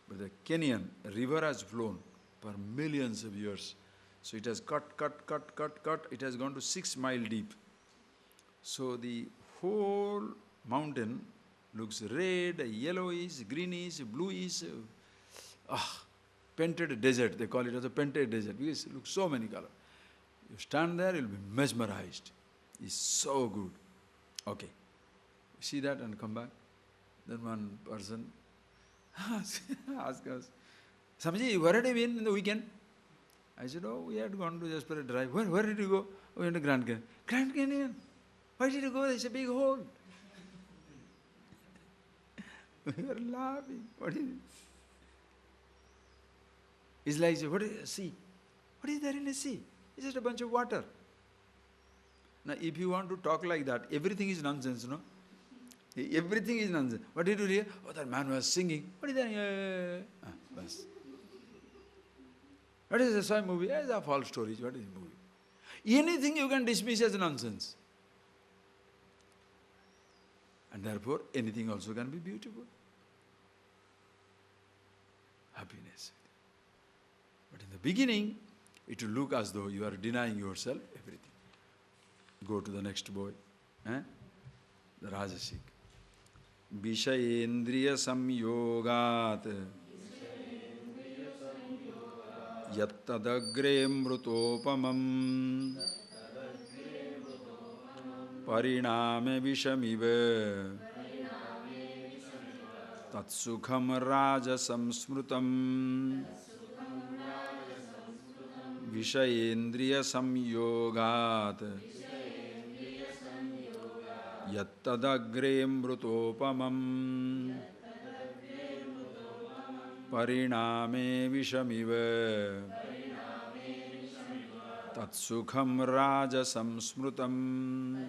But the Kenyan river has flown for millions of years. So it has cut. It has gone to 6 miles deep. So the whole mountain looks red, yellowish, greenish, bluish. Painted desert, they call it as a painted desert because it looks so many colors. You stand there, you'll be mesmerized. It's so good. Okay. See that and come back. Then one person asked us, Swamiji, where had you been in the weekend? I said, oh, we had gone to just for a drive. Where did you go? We went to Grand Canyon. Grand Canyon? Why did you go? There's a big hole. We were laughing. What is it? It's like, what is a sea? What is there in a sea? It's just a bunch of water. Now, if you want to talk like that, everything is nonsense, no? Everything is nonsense. What did you hear? Oh, that man was singing. What is that? Bas. What is the Swami movie? It's a false story. What is the movie? Anything you can dismiss as nonsense. And therefore, anything also can be beautiful. Happiness. But in the beginning, it will look as though you are denying yourself everything. Go to the next boy. The Rajasic. Vishayendriya samyogat yattadagre mrutopamam pariname vishamiva tatsukham rajasam smrutam Vishayendriya samyogat yattadagre mrutopamam pariname vishamiva tatsukham rajasam smrutam.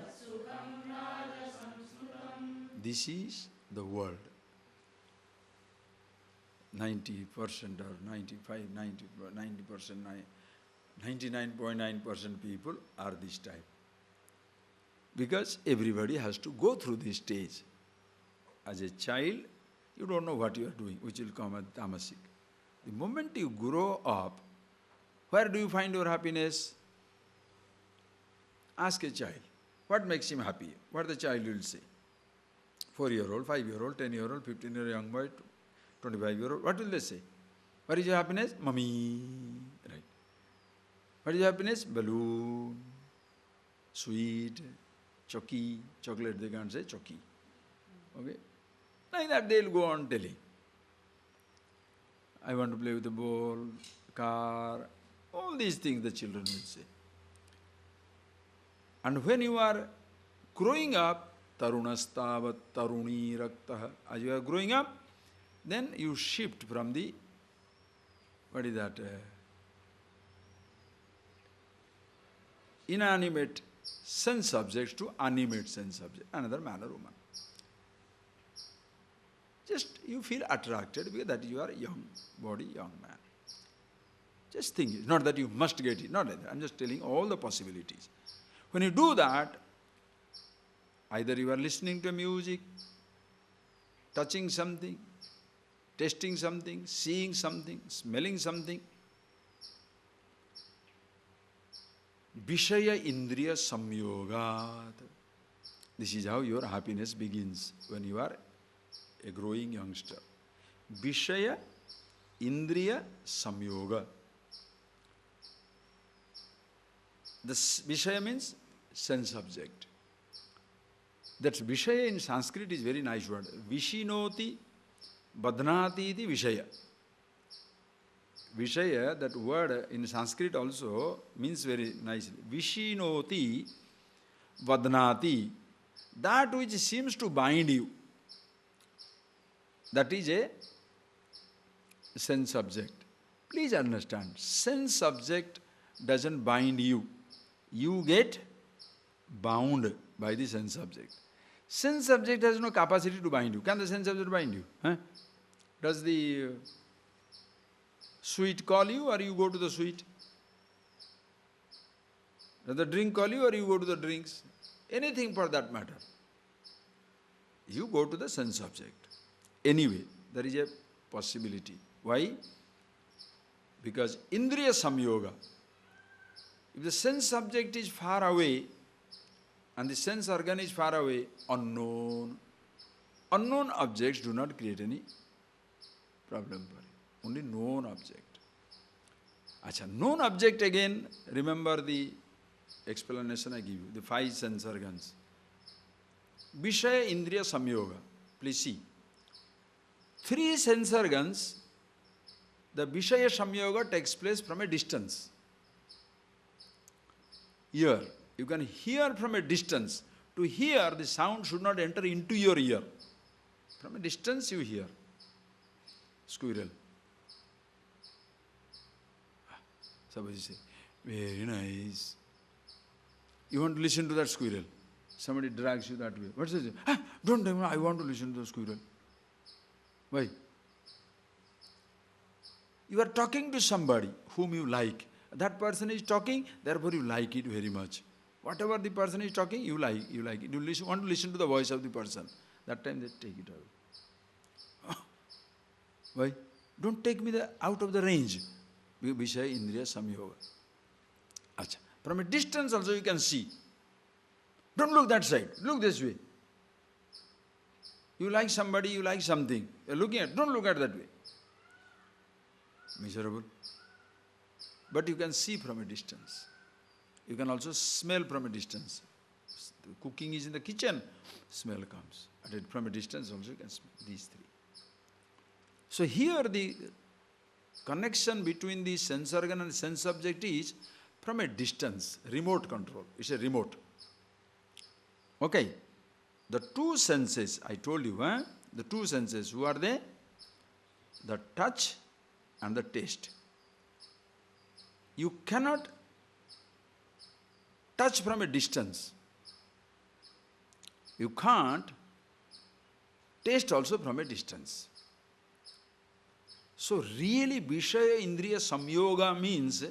This is the world. 90% or 95, 90%, 99.9% people are this type. Because everybody has to go through this stage. As a child, you don't know what you are doing, which will come as tamasic. The moment you grow up, where do you find your happiness? Ask a child. What makes him happy? What the child will say. 4-year-old, 5-year-old, 10-year-old, 15-year-old young boy, 25-year-old. What will they say? What is your happiness? Mummy. Right. What is your happiness? Balloon, sweet, choki, chocolate, they can't say choki. Okay? Like that they'll go on telling. I want to play with the ball, car, all these things the children will say. And when you are growing up, tarunastavat taruni raktaha, as you are growing up, then you shift from the, what is that, inanimate sense subjects to animate sense subject, another man or woman. Just you feel attracted because that you are young body, young man. Just think it. Not that you must get it, not like that. I'm just telling all the possibilities. When you do that, either you are listening to music, touching something, tasting something, seeing something, smelling something. Vishaya Indriya Samyogat. This is how your happiness begins when you are a growing youngster. Vishaya Indriya Samyoga. This Vishaya means sense object. That Vishaya in Sanskrit is very nice word. Vishinoti Badhnati iti Vishaya. Vishaya, that word in Sanskrit also means very nicely. Vishinoti Vadnati. That which seems to bind you. That is a sense subject. Please understand, sense subject doesn't bind you. You get bound by the sense subject. Sense subject has no capacity to bind you. Can the sense subject bind you? Huh? Does the sweet call you or you go to the sweet? Does the drink call you or you go to the drinks? Anything for that matter. You go to the sense object. Anyway, there is a possibility. Why? Because Indriya Samyoga, if the sense object is far away and the sense organ is far away, unknown objects do not create any problem for you. Only known object. Acha, known object again, remember the explanation I give you, the 5 sense organs. Vishaya Indriya Samyoga. Please see. 3 sense organs, the Vishaya Samyoga takes place from a distance. Ear. You can hear from a distance. To hear, the sound should not enter into your ear. From a distance you hear. Squirrel. Somebody say, very nice. You want to listen to that squirrel. Somebody drags you that way. What says it? Don't tell me, I want to listen to the squirrel. Why? You are talking to somebody whom you like. That person is talking, therefore you like it very much. Whatever the person is talking, you like it. You want to listen to the voice of the person. That time they take it away. Why? Don't take me out of the range. Vishaya Indriya Samyoga. Acha. From a distance also you can see. Don't look that side. Look this way. You like somebody, you like something. You're looking at, don't look at that way. Miserable. But you can see from a distance. You can also smell from a distance. The cooking is in the kitchen, smell comes. And from a distance also you can smell these 3. So here the connection between the sense organ and sense object is from a distance, remote control. It's a remote. Okay. The 2 senses, I told you, the 2 senses, who are they? The touch and the taste. You cannot touch from a distance. You can't taste also from a distance. So really Vishaya Indriya Samyoga means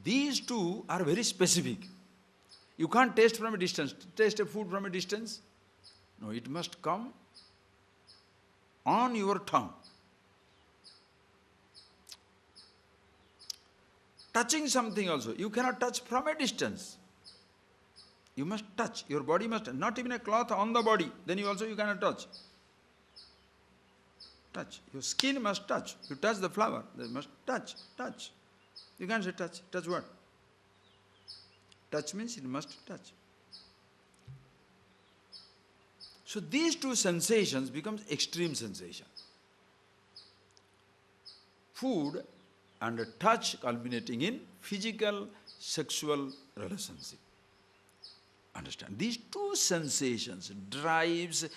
these 2 are very specific. You can't taste from a distance. Taste a food from a distance? No, it must come on your tongue. Touching something also, you cannot touch from a distance. You must touch. Your body must, not even a cloth on the body, then you cannot touch. Touch. Your skin must touch. You touch the flower, they must touch. You can't say touch. Touch what? Touch means it must touch. So these 2 sensations becomes extreme sensation. Food and touch culminating in physical, sexual relationship. Understand? These 2 sensations drives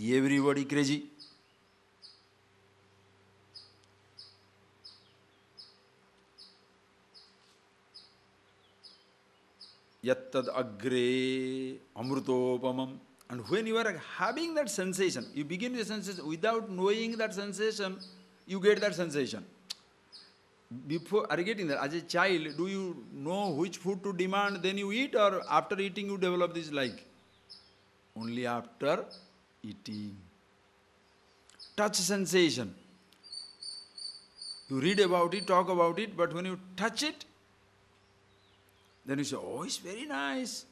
everybody crazy. Yattad agre amrutopamam. And when you are having that sensation, you begin with the sensation, without knowing that sensation, you get that sensation. Before, are you getting that? As a child, do you know which food to demand, then you eat, or after eating you develop this like? Only after eating. Touch sensation. You read about it, talk about it, but when you touch it, then you say, oh, it's very nice.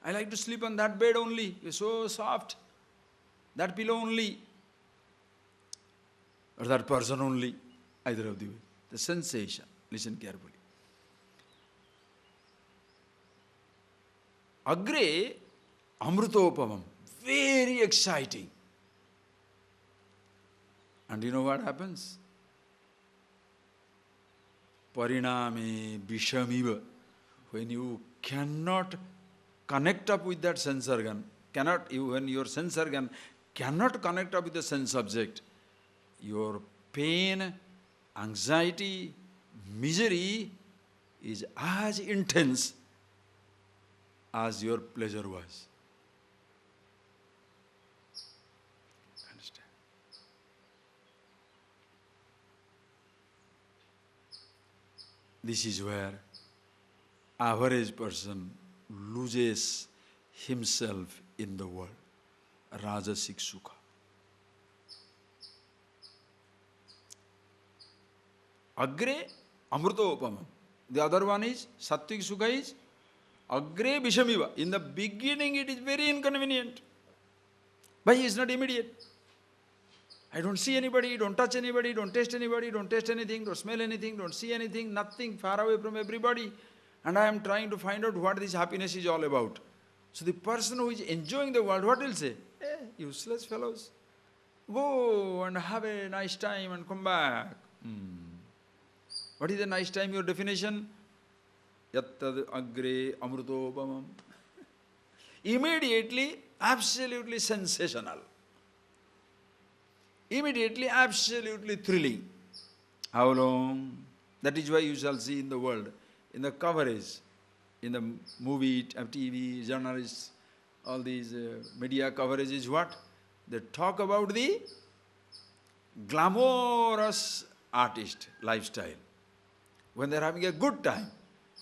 I like to sleep on that bed only. It's so soft. That pillow only. Or that person only. Either of the way. The sensation. Listen carefully. Agre amrutopamam. Very exciting. And you know what happens? Pariname vishamiva. When you cannot connect up with that sense organ, when your sense organ cannot connect up with the sense object, your pain, anxiety, misery is as intense as your pleasure was. Understand? This is where average person loses himself in the world. Rajasic Sukha. Agre Amrutopamam. The other one is Sattvic Sukha is Agre Vishamiva. In the beginning it is very inconvenient. But it is not immediate. I don't see anybody, don't touch anybody, don't taste anybody, don't taste anything, don't smell anything, don't see anything, nothing, far away from everybody. And I am trying to find out what this happiness is all about. So the person who is enjoying the world, what will say? Useless fellows. Go and have a nice time and come back. What is a nice time, your definition? Yattad agre amrutopamam. Immediately, absolutely sensational. Immediately, absolutely thrilling. How long? That is why you shall see in the world, in the coverage, in the movie, TV, journalists, all these media coverage is what? They talk about the glamorous artist lifestyle. When they are having a good time,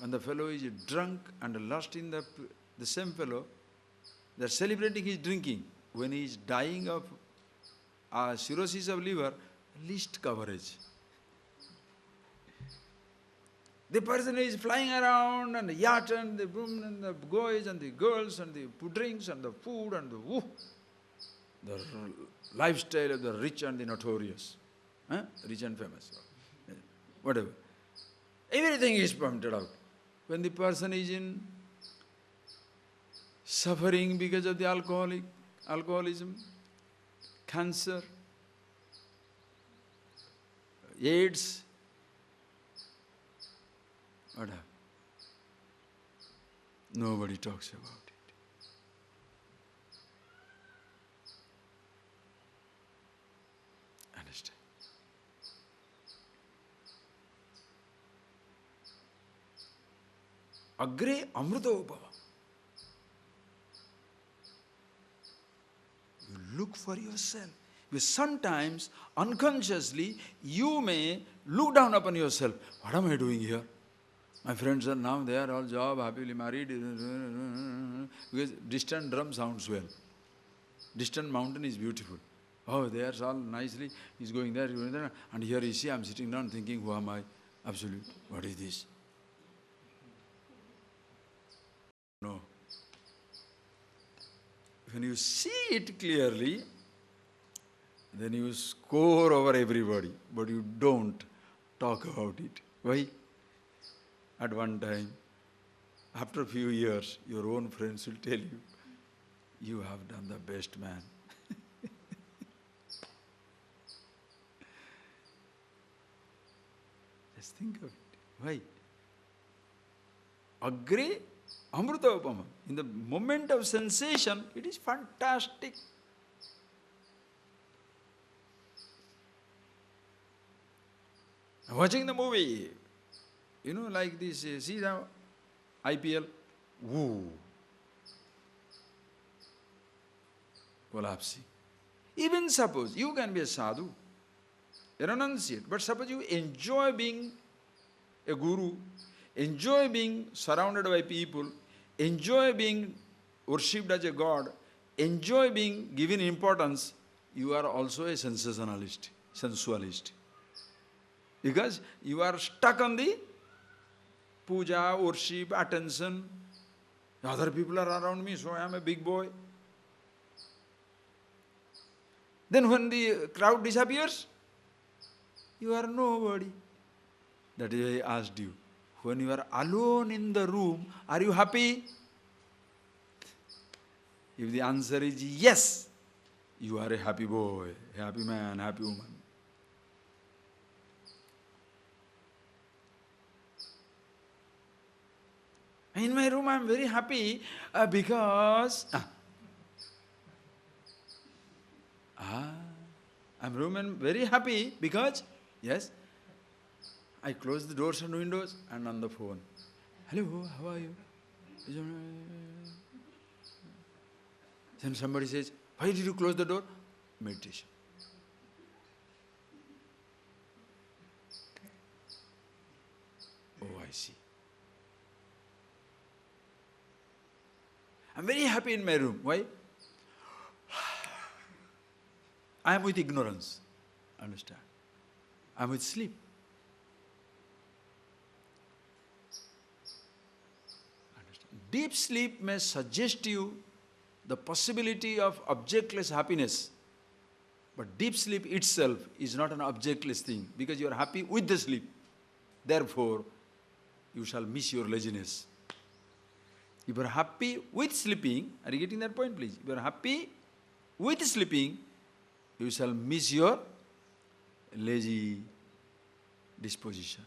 when the fellow is drunk and lost in the same fellow, they are celebrating his drinking. When he is dying of cirrhosis of liver, least coverage. The person is flying around and the yacht and the boom and the boys and the girls and the drinks and the food and the lifestyle of the rich and the notorious. Rich and famous. Whatever. Everything is pointed out. When the person is in suffering because of the alcoholism, cancer, AIDS, what happened? Nobody talks about it. Understand? Agre amrutopava. You look for yourself. Because sometimes, unconsciously, you may look down upon yourself. What am I doing here? My friends are now, they are all job, happily married. Because distant drum sounds well. Distant mountain is beautiful. Oh, they are all nicely, he's going there, he's going there. And here you see, I'm sitting down thinking, who am I? Absolute. What is this? No. When you see it clearly, then you score over everybody, but you don't talk about it. Why? At one time, after a few years, your own friends will tell you, you have done the best, man. Just think of it. Why? Agre amrutopama. In the moment of sensation, it is fantastic. Watching the movie, like this, see the IPL, woo, collapsing. Even suppose you can be a sadhu, a renunciate, but suppose you enjoy being a guru, enjoy being surrounded by people, enjoy being worshipped as a god, enjoy being given importance, you are also a sensationalist, sensualist. Because you are stuck on the puja, worship, attention. Other people are around me, so I am a big boy. Then when the crowd disappears, you are nobody. That is why I asked you, when you are alone in the room, are you happy? If the answer is yes, you are a happy boy, a happy man, happy woman. In my room I am very happy because I'm very happy because, yes, I close the doors and windows and on the phone. Hello, how are you? Then somebody says, why did you close the door? Meditation. Oh, I'm very happy in my room. Why? I am with ignorance. Understand? I am with sleep. Understand? Deep sleep may suggest you the possibility of objectless happiness. But deep sleep itself is not an objectless thing because you are happy with the sleep. Therefore, you shall miss your laziness. If you are happy with sleeping, are you getting that point, please? If you are happy with sleeping, you shall miss your lazy disposition.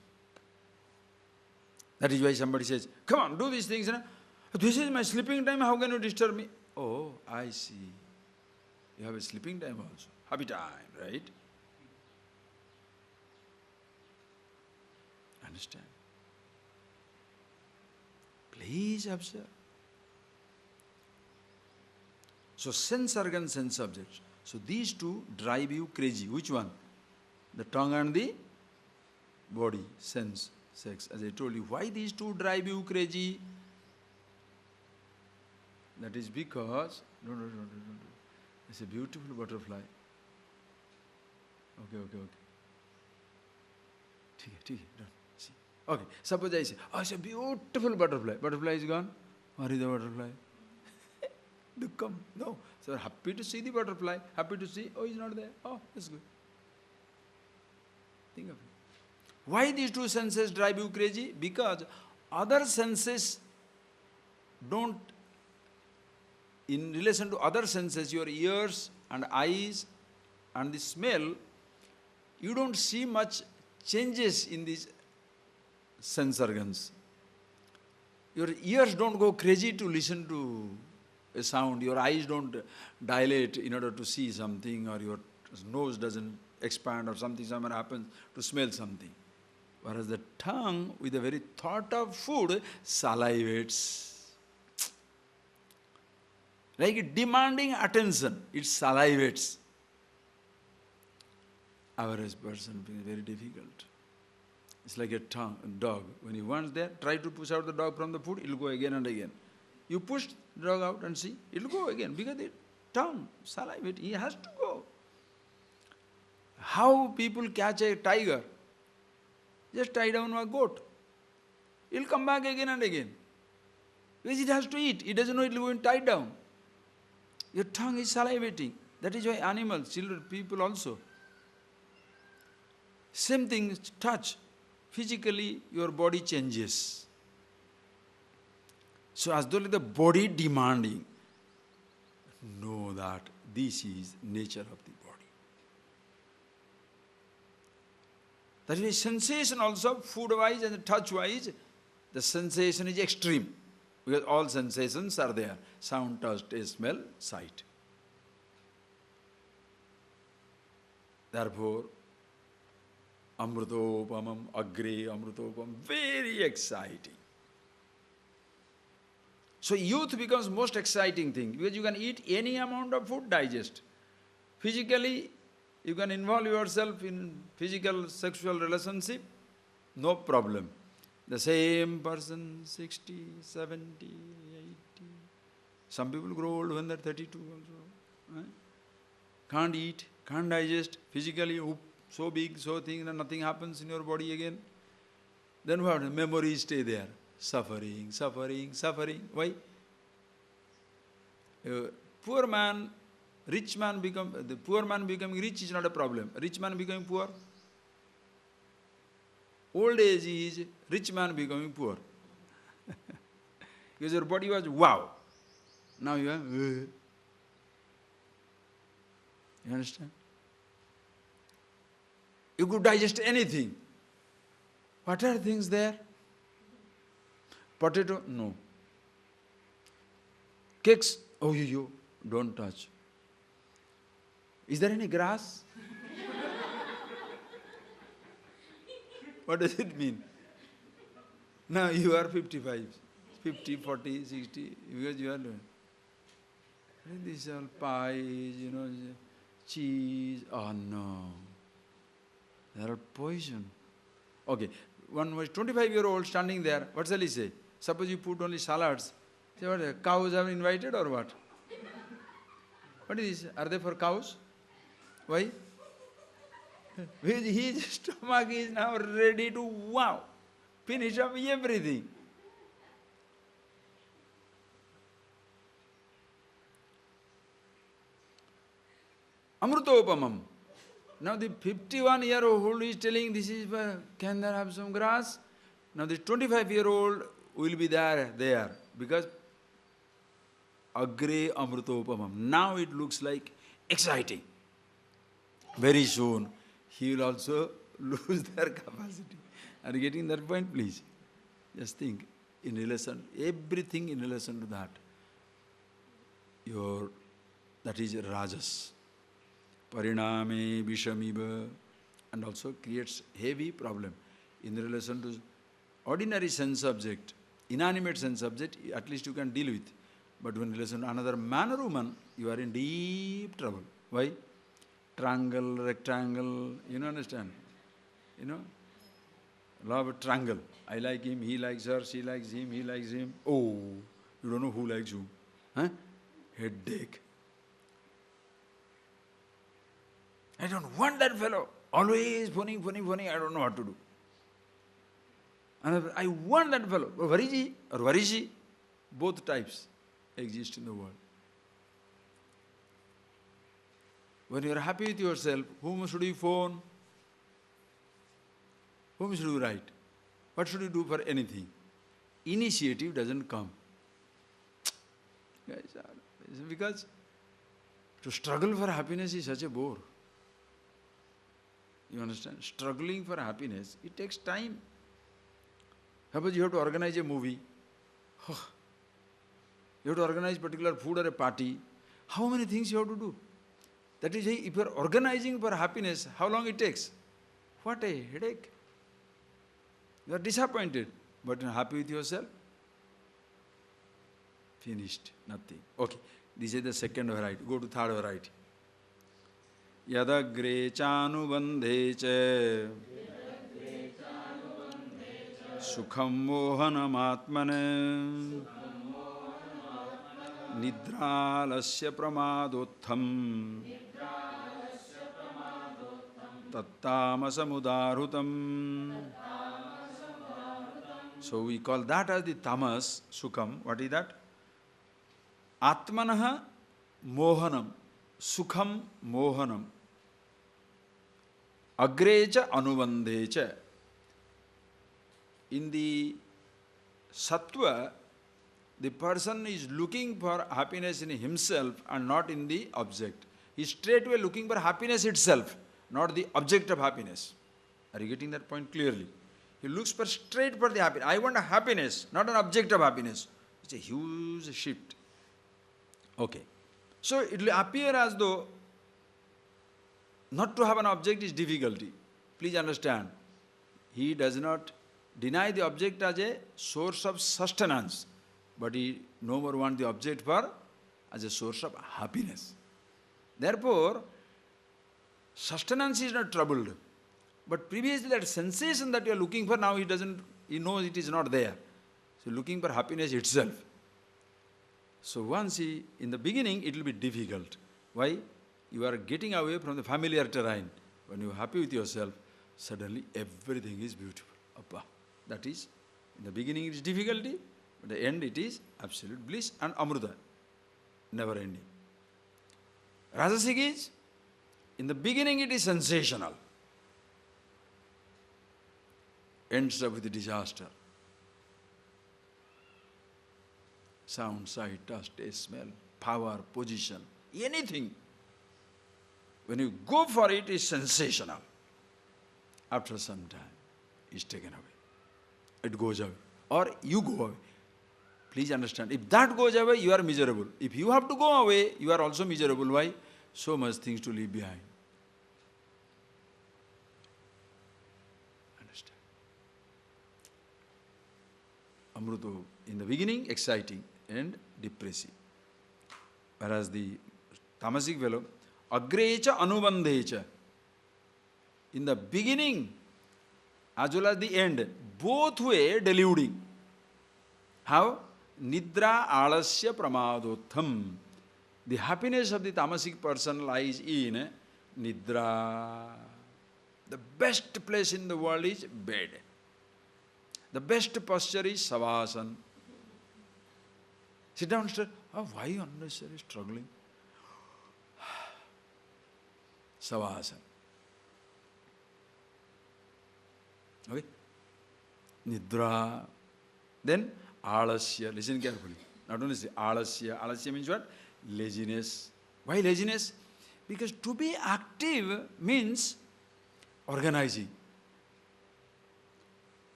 That is why somebody says, come on, do these things. This is my sleeping time, how can you disturb me? Oh, I see. You have a sleeping time also. Happy time, right? Understand? Please observe. So sense organ, sense objects. So these two drive you crazy. Which one? The tongue and the body, sense, sex. As I told you, why these two drive you crazy? That is because, don't. It's a beautiful butterfly. Okay. Okay, don't see. Okay, suppose I say, oh, it's a beautiful butterfly. Butterfly is gone. Where is the butterfly? Dukkam. No. So happy to see the butterfly. Happy to see, oh, he's not there. Oh, that's good. Think of it. Why these two senses drive you crazy? Because other senses don't, in relation to other senses, your ears and eyes and the smell, you don't see much changes in these sense organs. Your ears don't go crazy to listen to a sound. Your eyes don't dilate in order to see something, or your nose doesn't expand, or something happens to smell something. Whereas the tongue, with the very thought of food, salivates. Like demanding attention, it salivates. Average person is very difficult. It's like a dog. When he wants there, try to push out the dog from the food, it will go again and again. You push the dog out and see, it will go again because the tongue, salivate, he has to go. How people catch a tiger? Just tie down a goat. It will come back again and again. Because it has to eat. It doesn't know it will go and tie down. Your tongue is salivating. That is why animals, children, people also. Same thing, touch. Physically, your body changes. So as though the body demanding, know that this is nature of the body. That is why sensation also, food-wise and touch-wise, the sensation is extreme. Because all sensations are there. Sound, touch, taste, smell, sight. Therefore, Amrutopamam, Agre, Amrutopam, very exciting. So youth becomes most exciting thing because you can eat any amount of food, digest. Physically, you can involve yourself in physical sexual relationship, no problem. The same person, 60, 70, 80. Some people grow old when they're 32 also. Right? Can't eat, can't digest, physically so big, so thin, and nothing happens in your body again. Then what? Memories stay there. Suffering, suffering, suffering. Why? Poor man, rich man the poor man becoming rich is not a problem. Rich man becoming poor. Old age is rich man becoming poor. Because your body was wow. Now you are. You understand? You could digest anything. What are things there? Potato? No. Cakes? Oh, you don't touch. Is there any grass? What does it mean? Now you are 55, 50, 40, 60, because you are doing. These are pies, cheese. Oh no. They are poison. Okay, one was 25-year-old standing there. What shall he say? Suppose you put only salads, So what, cows have invited or what? What is this? Are they for cows? Why? Because his stomach is now ready to, wow, finish up everything. Amrutopamam. Now the 51-year-old is telling this is, can there have some grass? Now the 25-year-old will be there, because agre amrutopamam. Now it looks like exciting. Very soon he will also lose their capacity. Are you getting that point, please? Just think, in relation, everything in relation to that. That is rajas. Pariname vishamiva, and also creates heavy problem in relation to ordinary sense object, inanimate sense object, at least you can deal with. But when in relation to another man or woman, you are in deep trouble. Why? Triangle, rectangle, you understand? Law of triangle. I like him, he likes her, she likes him, he likes him. Oh, you don't know who likes who. Huh? Headache. I don't want that fellow. Always phoning, I don't know what to do. And I want that fellow. Where is he or where is she? Both types exist in the world. When you are happy with yourself, whom should you phone? Whom should you write? What should you do for anything? Initiative doesn't come. Because to struggle for happiness is such a bore. You understand? Struggling for happiness, it takes time. Suppose you have to organize a movie. You have to organize particular food or a party. How many things you have to do? That is, if you are organizing for happiness, how long it takes? What a headache. You are disappointed, but you are happy with yourself. Finished, nothing. Okay, this is the second variety. Go to third variety. Yadagre chanubandhe cha sukham mohanam atmane nidralasya pramadotham tattamasamudarutam. So we call that as the tamas, sukham. What is that? Atmanaha mohanam, sukham mohanam. Agrecha anubandhecha. In the sattva, the person is looking for happiness in himself and not in the object. He is straightway looking for happiness itself, not the object of happiness. Are you getting that point clearly? He looks straight for the happiness. I want a happiness, not an object of happiness. It's a huge shift. Okay. So it will appear as though not to have an object is difficulty. Please understand, he does not deny the object as a source of sustenance, but he no more wants the object as a source of happiness. Therefore, sustenance is not troubled. But previously that sensation that you are looking for, now he knows it is not there. So looking for happiness itself. So once in the beginning it will be difficult. Why? You are getting away from the familiar terrain. When you are happy with yourself, suddenly everything is beautiful. Appa. That is, in the beginning it is difficulty, but at the end it is absolute bliss and amruta, never ending. Rajasic is, in the beginning it is sensational, ends up with disaster. Sound, sight, touch, taste, smell, power, position, anything. When you go for it, it's sensational. After some time, it's taken away. It goes away. Or you go away. Please understand, if that goes away, you are miserable. If you have to go away, you are also miserable. Why? So much things to leave behind. Understand? Amruto, in the beginning, exciting and depressive. Whereas the tamasic fellow, agrecha anubandhecha, in the beginning as well as the end, both way deluding. How? Nidra alasya pramadotham. The happiness of the tamasic person lies in nidra. The best place in the world is bed. The best posture is savasana. Sit down, sir. Oh, why unnecessary struggling? Savasana. Okay? Nidra. Then alasya. Listen carefully. Not only say alasya. Alasya means what? Laziness. Why laziness? Because to be active means organizing.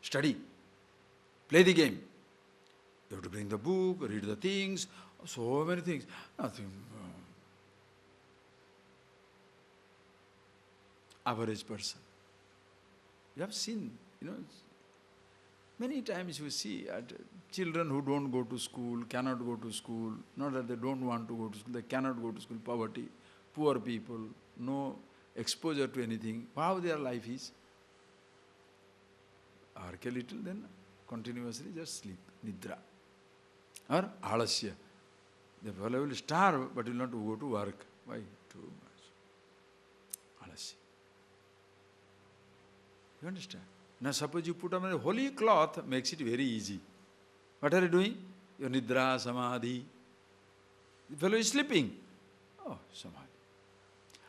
Study. Play the game. You have to bring the book, read the things, so many things. Nothing. Average person. You have seen, many times you see children who don't go to school, cannot go to school, not that they don't want to go to school, they cannot go to school, poverty, poor people, no exposure to anything, how their life is. Work a little, then continuously just sleep, nidra. Or alasya. The fellow will starve, but will not go to work. Why? Too much. Alasya. You understand? Now suppose you put on a holy cloth, makes it very easy. What are you doing? Your nidra, samadhi. The fellow is sleeping. Oh, samadhi.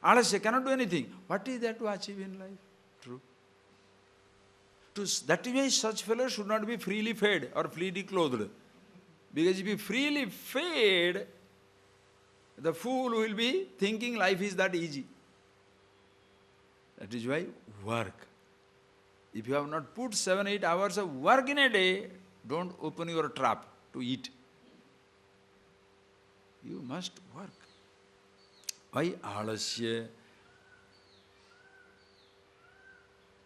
Alasya cannot do anything. What is there to achieve in life? True. That is why such fellows should not be freely fed or freely clothed. Because if you freely fed, the fool will be thinking life is that easy. That is why work. If you have not put 7-8 hours of work in a day, don't open your trap to eat. You must work. Why alasya?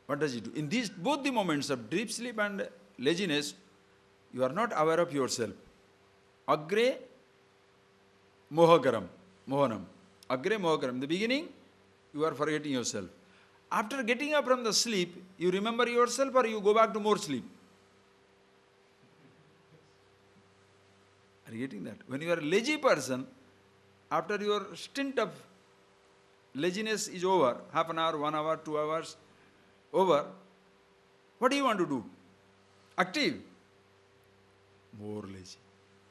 What does it do? In these both the moments of deep sleep and laziness, you are not aware of yourself. Agre mohagaram, mohanam. Agre mohagaram. In the beginning, you are forgetting yourself. After getting up from the sleep, you remember yourself or you go back to more sleep? Are you getting that? When you are a lazy person, after your stint of laziness is over, half an hour, 1 hour, 2 hours, over, what do you want to do? Active. More lazy.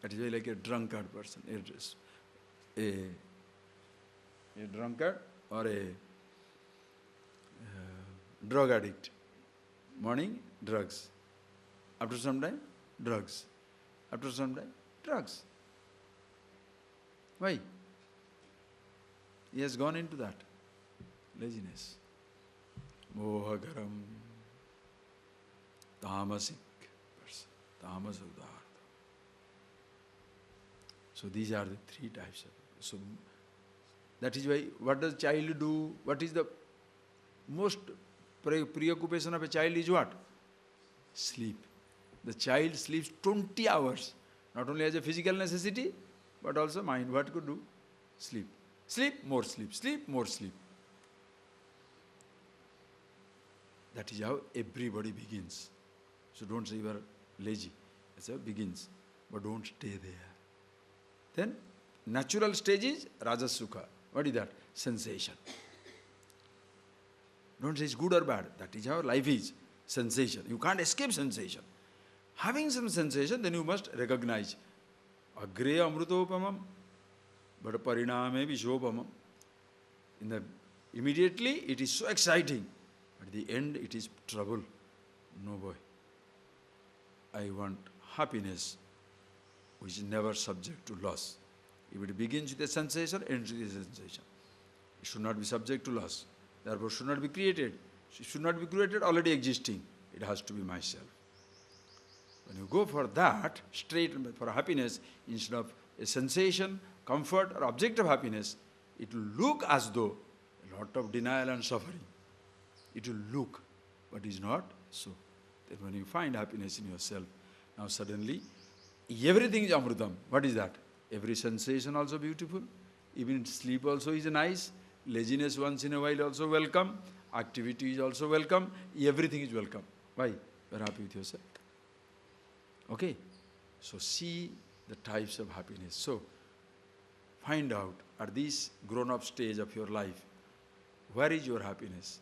That is why like a drunkard person. A drunkard or a drug addict. Morning, drugs. After some time, drugs. After some time, drugs. Why? He has gone into that. Laziness. Mohagaram. Tamasic person. Tamas udartha. So these are the 3 types of. So that is why, what does child do? What is the most preoccupation of a child is what? Sleep. The child sleeps 20 hours. Not only as a physical necessity, but also mind. What could do? Sleep. Sleep, more sleep. Sleep, more sleep. That is how everybody begins. So don't say you are lazy. That's how it begins. But don't stay there. Then, natural stage is Rajasukha. What is that? Sensation. Don't say it's good or bad. That is how life is. Sensation. You can't escape sensation. Having some sensation, then you must recognize. Agre amrutopamam, but pariname vishopamam. Immediately it is so exciting. At the end it is trouble. No boy. I want happiness which is never subject to loss. If it begins with a sensation, ends with a sensation. It should not be subject to loss. Therefore, should not be created. It should not be created already existing. It has to be myself. When you go for that, straight for happiness, instead of a sensation, comfort or object of happiness, it will look as though a lot of denial and suffering. It will look, but is not so. Then when you find happiness in yourself, now suddenly everything is amrutam. What is that? Every sensation also beautiful. Even sleep also is nice. Laziness once in a while also welcome. Activity is also welcome. Everything is welcome. Why? You are happy with yourself. Okay? So see the types of happiness. So find out at this grown-up stage of your life, where is your happiness?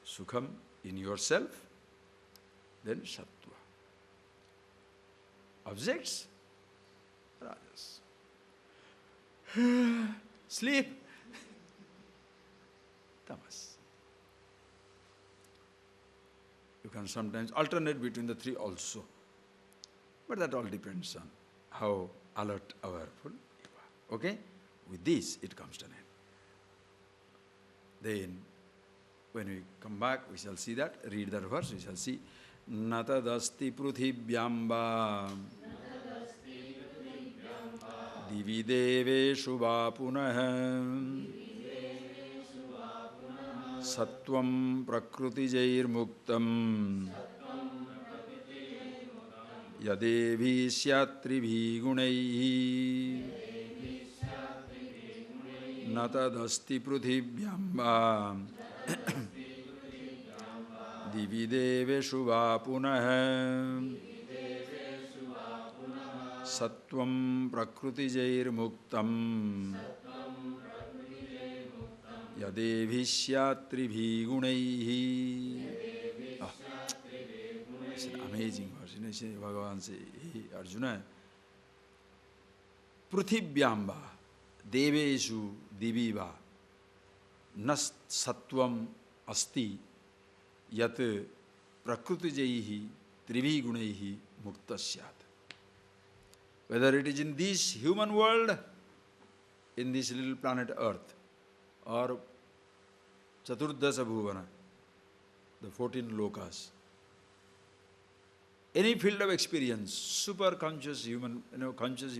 Sukham in yourself, then Sattva. Objects, Rajas. Sleep, Tamas. You can sometimes alternate between the three also. But that all depends on how alert, awareful you are. Okay? With this, it comes to an end. Then, when we come back, we shall see that. Read that verse, we shall see. Natadasti pruthivyamba divi deveshu va punah sattvam prakrutijair muktam yadevi syatribhi gunaihi natadasti pruthivyamba divi deveshu va punah sattvam prakrutijair muktam yadevi syatribhi gunaihi. It's an amazing verse. Bhagavan says, hey, Arjuna, Pruthivyamba deveshu diviva nas sattvam asti yat prakrutijaihi trivi gunaihi muktasyat. Whether it is in this human world, in this little planet Earth, or Chaturdasa Bhuvana, the 14 lokas, any field of experience, super conscious human, conscious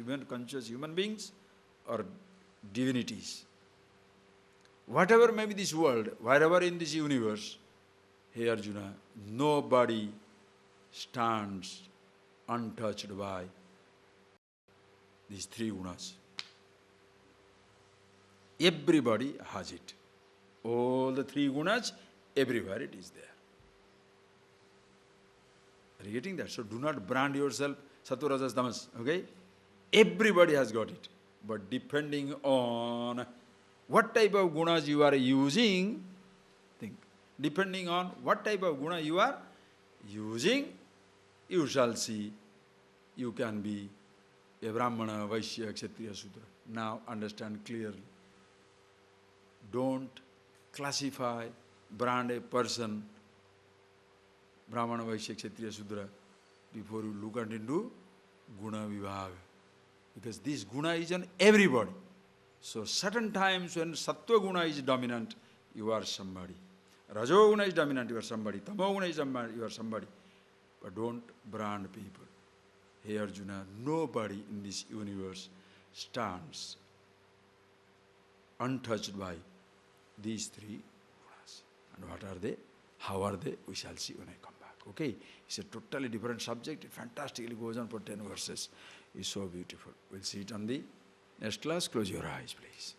human beings or divinities, whatever may be this world, wherever in this universe, hey Arjuna, nobody stands untouched by these three gunas. Everybody has it. All the three gunas, everywhere it is there. Are you getting that? So do not brand yourself Sattva, Rajas, Tamas. Okay? Everybody has got it. But depending on what type of gunas you are using, think. Depending on what type of guna you are using, you shall see you can be a Brahmana, Vaishya, Kshatriya, Sudra. Now understand clearly. Don't classify, brand a person, Brahmana, Vaishya, Kshatriya, Sudra, before you look into Guna Vibhaga. Because this Guna is on everybody. So certain times when Sattva Guna is dominant, you are somebody. Rajo Guna is dominant, you are somebody. Tamo Guna is dominant, you are somebody. But don't brand people. Hey Arjuna, nobody in this universe stands untouched by these three gunas. And what are they? How are they? We shall see when I come back. Okay? It's a totally different subject. It fantastically goes on for 10 verses. It's so beautiful. We'll see it on the next class. Close your eyes, please.